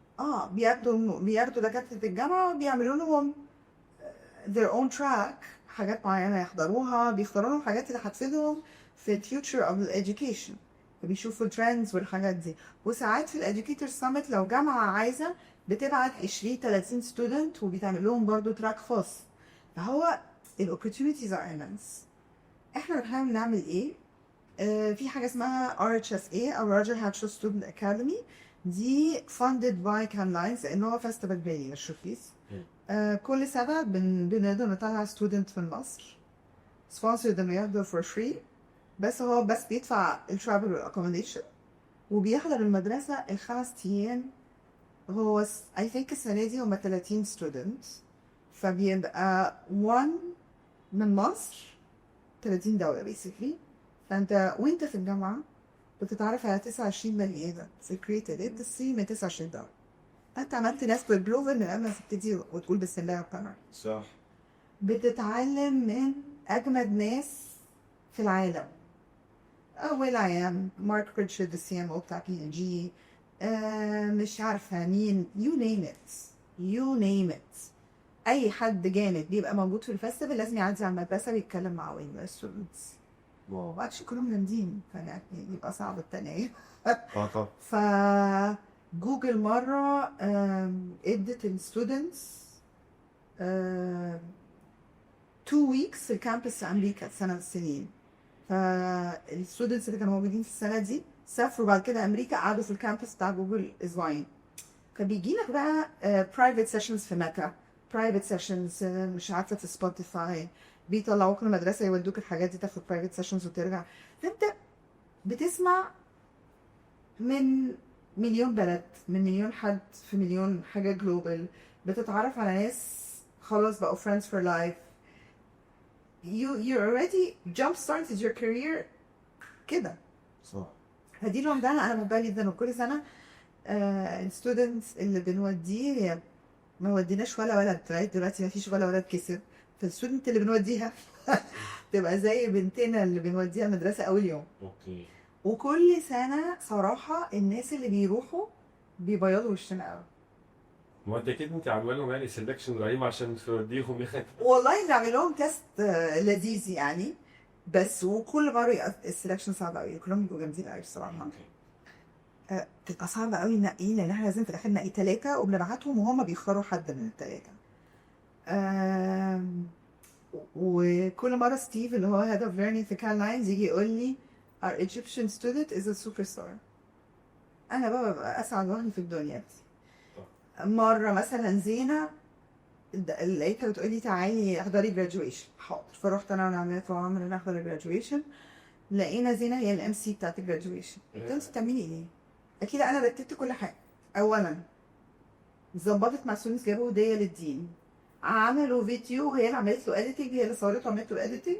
بياخدوا دكاترة الجامعة بيعملوا لهم their own track، حاجات معينة يحضروها، بيختاروا لهم حاجات اللي هتفيدهم في ال future of the education، فبيشوفوا الترندز والحاجات دي. وساعات في الeducator summit لو جامعة عايزة بتبعت 20-30 student وبيتعمل لهم برضو تراك خاص. فهو ال opportunities are immense. احنا بنحاول نعمل ايه؟ في حاجة اسمها RHSA أو Roger Hatcher Student Academy، دي funded by Cannes Lions لأن هو فestival بالي مش رخيص. كل سنة بنقدر نطلع ستودنت من مصر سبونسرد انه يحضر فور فري، بس هو بس بيدفع الترافل والاكوموديشن وبيحضر المدرسة ال5 أيام. هو I think السنة دي هما 30 ستودنت، فبيبقى 1 من مصر، 30 دولة basically. فانت وانت في الجامعة بتتعرف على 29 بني ادم في created industry من 29 دولة. انت عملت ناس بالبلوفر من قبل ما تبتدي وتقول بسم الله الرحمن الرحيم. صح. بتتعلم من اجمد ناس في العالم. اول ايام مارك ريتشارد السي ام او بتاع PNG، مش عارفه مين، يو نيم ات، يو نيم ات. اي حد جامد بيبقى موجود في الفestival لازم يعدي على المدرسه ويتكلم مع وين ستودنتس. واو اكشلي كلهم جامدين، فيعني يبقى صعب التانية. طبعا. ف جوجل مرة ادت الستودنتس 2 weeks في الكامبس في أمريكا سنة من السنين، فالستودنتس اللي كانوا موجودين في السنه دي سافروا بعد كده امريكا، قعدوا في الكامبس بتاع جوجل اسبوعين. فبيجي لك بقى برايفت سيشنز في ميتا، برايفت سيشنز مش عارفه في سبوتيفاي، بيطلعوك من المدرسه يودوك الحاجات دي، تاخد برايفت سيشنز وترجع. فانت بتسمع من مليون بلد، من مليون حد في مليون حاجه جلوبال، بتتعرف على ناس خلاص بقوا friends for life. You already jump started your career كده. صح. فدي لوحدها انا بحبها جدا. وكل سنه الستودنتس اللي بنوديه ما وديناش ولا ولد لغايه دلوقتي، ما فيش ولا ولد كسب. فالستودنت اللي بنوديها تبقى زي بنتنا اللي بنوديها المدرسه اول يوم. اوكي. وكل سنه صراحه الناس اللي بيروحوا بيبيضوا وشنا قوي. ما انت اكيد انت عامله لهم يعني سelection رهيب عشان توديهم يعني. والله بنعمل لهم تيست لذيذ يعني، بس وكل مره السلكشن صعب قوي، كلهم بيبقوا جامدين قوي الصراحه. بتبقى صعبه قوي ننقيه، لان احنا لازم في الاخر ننقي 3 وبنبعتهم وهم بيختاروا حد من ال3. وكل مره ستيف اللي هو head of learning في كارلاينز يجي يقول لي our Egyptian student is a superstar. انا بقى ببقى اسعد واحده في الدنيا دي. مره مثلا زينه لقيتها بتقول لي تعالي احضري graduation، حاضر. فرحت انا ونعمات وعمر نحضر graduation، لقينا زينه هي الام سي بتاعت الجراديويشن. قلت لها انت بتعملي ايه؟ اكيد انا رتبت كل حاجه. اولا ظبطت مع ستودنتس، جابوا هديه للدين، عملوا فيديو، هي اللي عملت له اديتنج، هي اللي صورته وعملت له اديتنج،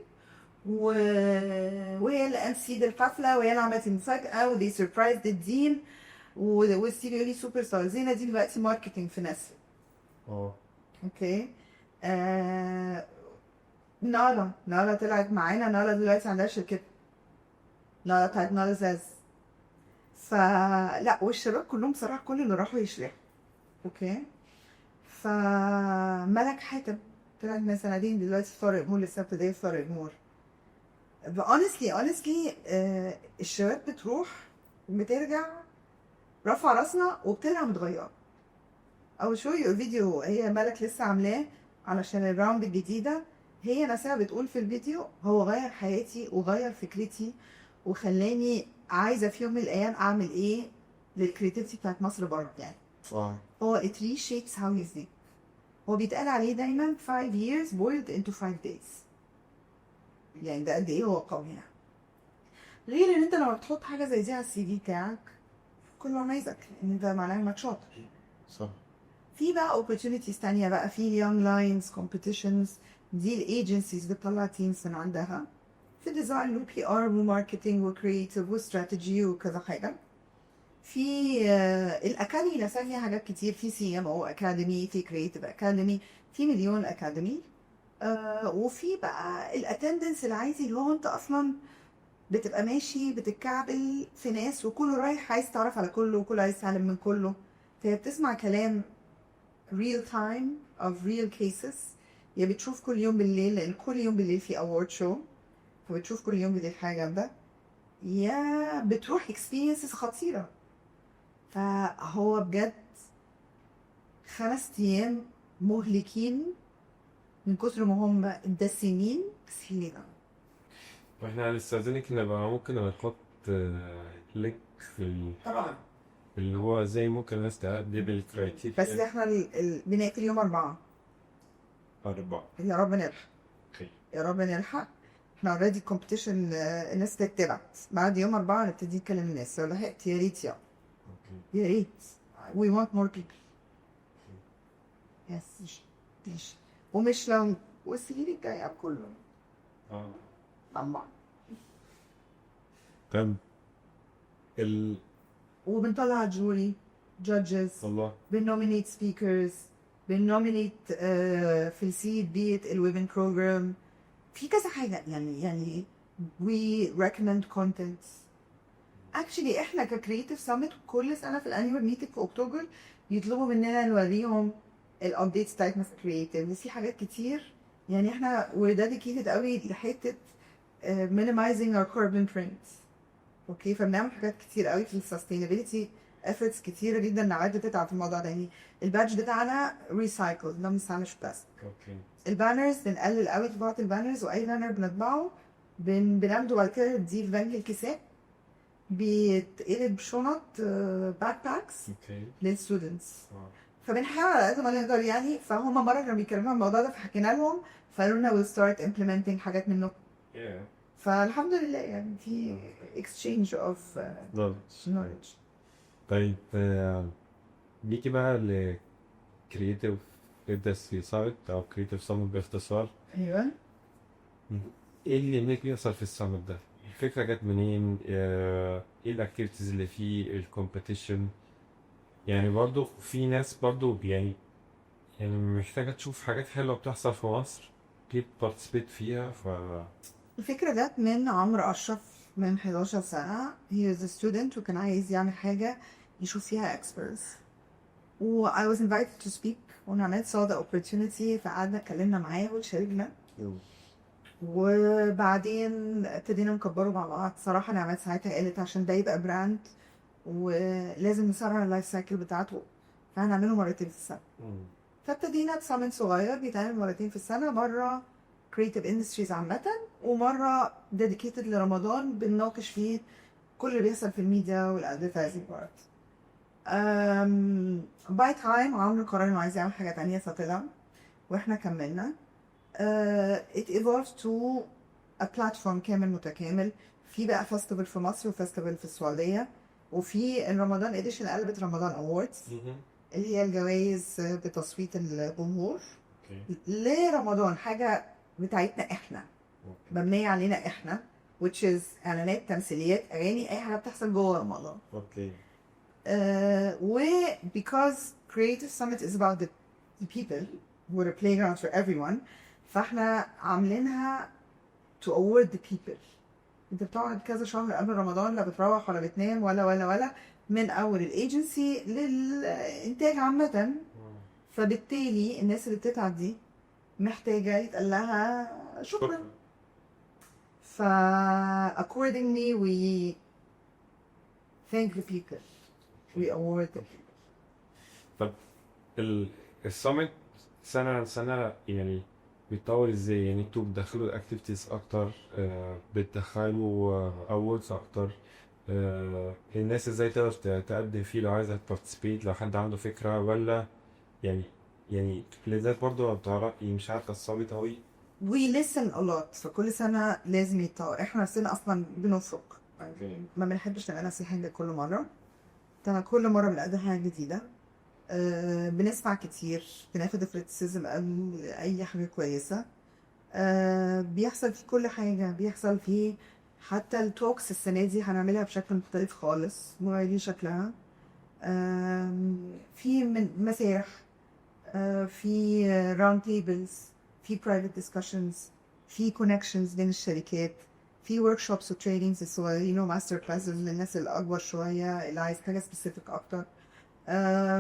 وهي اللي ام سي الحفله، وهي اللي عملت المفاجاه، ودي سربرايز الدين. وستيف يقول لي سوبر ستار. زينه دي دلوقتي ماركتنج في نسل. اوكي. نالا طلعت معانا. نالا دلوقتي عندها شركه، نالا بتاعت نالا زاز. فلا، والشباب كلهم بصراحه كل اللي راحوا يشرحوا. اوكي. فملك حاتم طلعت من سنتين دلوقتي في طارق مول، لسه ابتدائي في طارق مول. honestly الشباب بتروح بترجع رافعه راسنا وبترجع متغيره. او شو فيديو هي ملك لسه عاملاه علشان الراوند الجديده، هي نفسها بتقول في الفيديو هو غير حياتي وغير فكرتي وخلاني عايزه في يوم من الايام اعمل ايه للكريتيفيتي بتاعت مصر بره يعني. صح. هو it reshapes how you think. هو بيتقال عليه دايما 5 years boiled into 5 days. يعني ده قد ايه هو قوي يعني. غير ان انت لما بتحط حاجه زي دي على السي في بتاعك كل ما يميزك ان ده معناه انك شاطر. صح. في بقى opportunities تانية بقى، في young lions competitions، دي الايجنسيز بتطلع تيمز من عندها في ديزاين وبي ار وماركتنج وكريتيف وستراتيجي وكذا حاجه. في الاكاديمي نفسها فيها حاجات كتير، في سي ام او اكاديمي، في كريتيف اكاديمي، في مليون اكاديمي. وفي بقى الاتندنس العادي اللي هو انت اصلا بتبقى ماشي بتتكعبل في ناس وكله رايح عايز تعرف على كله وكله عايز يتعلم من كله. فهي بتسمع كلام real time of real cases، يا بتشوف كل يوم بالليل لان كل يوم بالليل في award show، فبتشوف كل يوم بالليل حاجه جامده، يا بتروح experiences خطيره. فهو بجد 5 ايام مهلكين من كتر ما هم دسمين بس حلوين. واحنا هنستأذنك نبقى ممكن نحط لينك في طبعا اللي هو زي ممكن الناس تقدم الكرايتيريا. بس احنا بنقفل يوم 4. 4. يا رب نلحق. اوكي. يا رب نلحق. احنا اوريدي كومبيتيشن، الناس تبعت بعد يوم 4 نبتدي نكلم الناس. لو لحقت يا ريت يا ريت. we want more people. يس ماشي. ومش لو والسنين الجايه كله طبعا. تمام. وبنطلع جوري جادجز، الله. بنومينيت سبيكرز، بنومينيت في السي بيت الويبن بروجرام، في كذا حاجه يعني we recommend contents. actually احنا ككريتيف سامت كل سنه في الانيوال ميتنج في اكتوبر يطلبوا مننا نوريهم الابديتس بتاعتنا في كريتيف. في حاجات كتير يعني احنا we're dedicated قوي لحته minimizing our carbon print. اوكي. فبنعمل حاجات كتير قوي في السستينابيلتي efforts كتيره جدا نعد تتعب في الموضوع ده. يعني البادج بتاعنا ريسايكل، ما بنستعملش بلاستيك. اوكي. البانرز بنقلل قوي طباعه البانرز، واي بانر بنطبعه بناخده بعد كده دي في بنك الكساء، بيتقلب شنط باك باكس اوكي. للستودنتس. فبنحاول على قد ما نقدر يعني. فهم مره كانوا بيتكلموا عن الموضوع ده فحكينا لهم، فقالوا لنا we'll start implementing حاجات منه. فالحمد لله يعني في exchange of knowledge. طيب نيجي بقى ل creative industry summit او creative summit باختصار. ايوه. ايه اللي بيحصل في السامت ده؟ الفكرة جت منين؟ ايه الاكتيفيتيز اللي فيه؟ الكومبيتيشن؟ يعني برضو في ناس برضو يعني محتاجة تشوف حاجات حلوة بتحصل في مصر تبتدي بارتيسيبيت فيها. الفكرة جت من عمرو أشرف من 11 سنة. he was a student وكان عايز يعمل حاجة يشوف فيها experts. و I was invited to speak ونعمل saw the opportunity فقعدنا اتكلمنا معاه وشاركنا. وبعدين ابتدينا نكبره مع بعض. صراحة نعمات ساعتها قالت عشان ده يبقى براند ولازم نسرع اللايف سايكل بتاعته فهنعمله مرتين في السنة. فابتدينا بسامت صغير بيتعمل مرتين في السنة، مرة creative industries عامة ومرة dedicated لرمضان بنناقش فيه كل اللي بيحصل في الميديا والادفيرتايزنج بارت. باي تايم عمرو قرر انه عايز يعمل حاجة تانية فطلع واحنا كملنا. it evolved to a platform كامل متكامل. في بقى فestival في مصر وفestival في السعودية، وفي رمضان اديشن قلبت رمضان اووردز اللي هي الجوائز بتصويت الجمهور لرمضان، حاجة بتاعتنا احنا مبنية علينا احنا which is اعلانات تمثيليات اغاني اي حاجة بتحصل جوه رمضان. اوكي. و because creative summit is about the people we're a playground for everyone فاحنا عاملينها to award the people. انت بتقعد كذا شهر قبل رمضان لا بتروح ولا بتنام ولا من اول الايجنسي للانتاج عامة. فبالتالي الناس اللي بتتعب دي محتاجة يتقال لها شكرا. ف accordingly we thank the people, we award the people. طب السامت سنة عن سنة يعني بيتطور ازاي؟ يعني انتوا بتدخلوا الاكتيفيتيز اكتر، بتدخلوا اورز اكتر، الناس ازاي تقدر تقدم فيه لو عايزة تبارتيسيبيت، لو حد عنده فكرة ولا يعني لذات برضه بتعرف مش عارفة الصامت اوي. we listen a lot فكل سنة لازم يتطور. احنا نفسنا اصلا بنفرق ما بنحبش نبقى نفس الحاجة كل مرة. طبعا كل مرة بنقدم حاجة جديدة. بنسمع كتير، بناخد الكريتيسيزم قبل اي حاجة كويسة. بيحصل في كل حاجة، بيحصل في حتى التوكس السنة دي هنعملها بشكل مختلف خالص مغيرين شكلها. في من مسارح، في راوند تيبلز، في برايفت ديسكشنز، في كونكشنز بين الشركات، في ورك شوبس وتريننجز الصغيرين وماستر كلاسز للناس الاكبر شويه اللي عايز حاجه سبيسيفيك اكتر.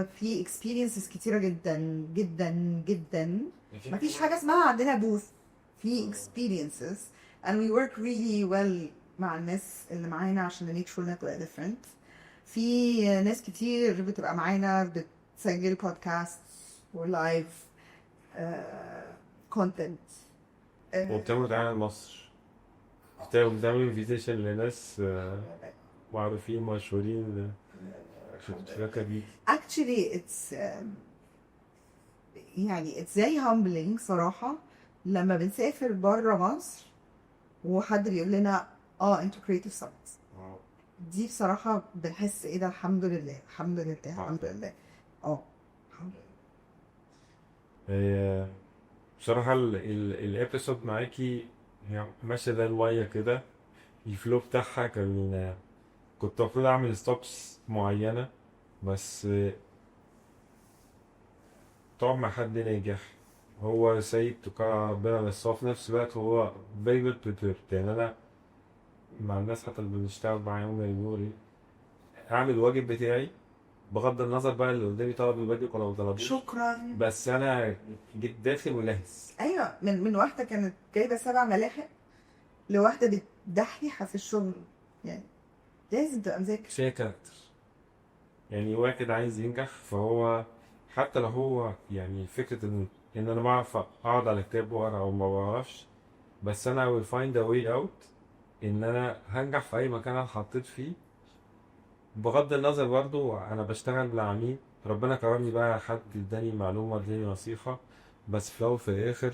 في اكسبيرينسز كتيره جدا جدا جدا. مفيش حاجه اسمها عندنا بوث، في experiences and we work really well مع الناس اللي معانا عشان make sure انها تبقى different. في ناس كتير بتبقى معانا بتسجل بودكاست ولايف كونتنت. وبتعملوا دعاية لمصر، بتعملوا انفيتيشن لناس معروفين مشهورين شركة بيه. actually it's يعني it's very humbling صراحة لما بنسافر بره مصر وحد بيقول لنا انتوا creative summit. دي بصراحة بنحس ايه ده، الحمد لله الحمد لله الحمد لله. الحمد لله. بصراحة الابيسود معاكي هي ماشية زي المية كده، الفلو بتاعها كنت المفروض اعمل ستوبس معينة بس تقعد مع حد ناجح هو سيد تقع ربنا، بس هو في نفس الوقت هو very well prepared. يعني انا مع الناس حتى اللي بنشتغل معاهم بيقولوا لي اعمل الواجب بتاعي بغض النظر بقى اللي قدامي طلب الواجب ولا ما طلبوش، شكرا. بس انا جيت داخل ولاهس. ايوه من واحده كانت جايبه 7 ملاحق لواحده بتدحيحه في الشغل. يعني لازم تبقى مذاكر. شيء كاركتر. يعني واحد عايز ينجح فهو حتى لو هو يعني فكرة ان انا بعرف اقعد على كتاب واقرا او ما بعرفش، بس انا will find a way out ان انا هنجح في اي مكان انا حطيت فيه، بغض النظر برضو انا بشتغل لعميل. ربنا كرمني بقى، حد اداني معلومة اداني نصيحة، بس في الاول وفي الاخر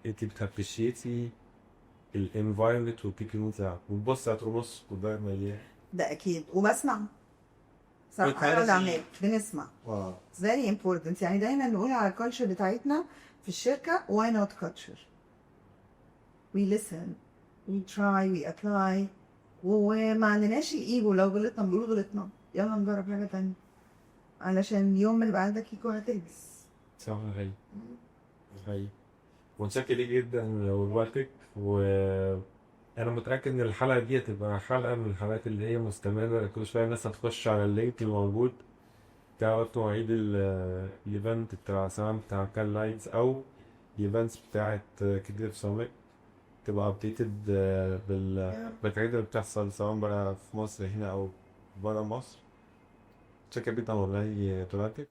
انت بتابريشيتي الانفايرمنت والبيبل بتاعك، وتبص هتقول بص كوبايه مليان. ده اكيد. وبسمع صراحه بتهيألي انا عمال بنسمع. اه It's very important. يعني دايما نقول على الكالتشر بتاعتنا في الشركه why not culture. We listen, we try, we apply. وما عندناش الايجو، لو غلطنا بنقول غلطنا يلا نجرب حاجه تانية، علشان يوم ما يبقى عندك ايجو هتلبس. صح. هي هي متشكر ليك جدا لوقتك، وانا متاكد ان الحلقه دي هتبقى حلقه من الحلقات اللي هي مستمره، كل شويه الناس هتخش على اللينك الموجود، تعرف مواعيد الايفنت بتاع سواء بتاع كان لاينز او الايفنتس بتاعت كريتيف سامت، تبقى ابديتد بالحاجات اللي بتحصل سواء بقى في مصر هنا او بره مصر. متشكر جدا والله لوقتك.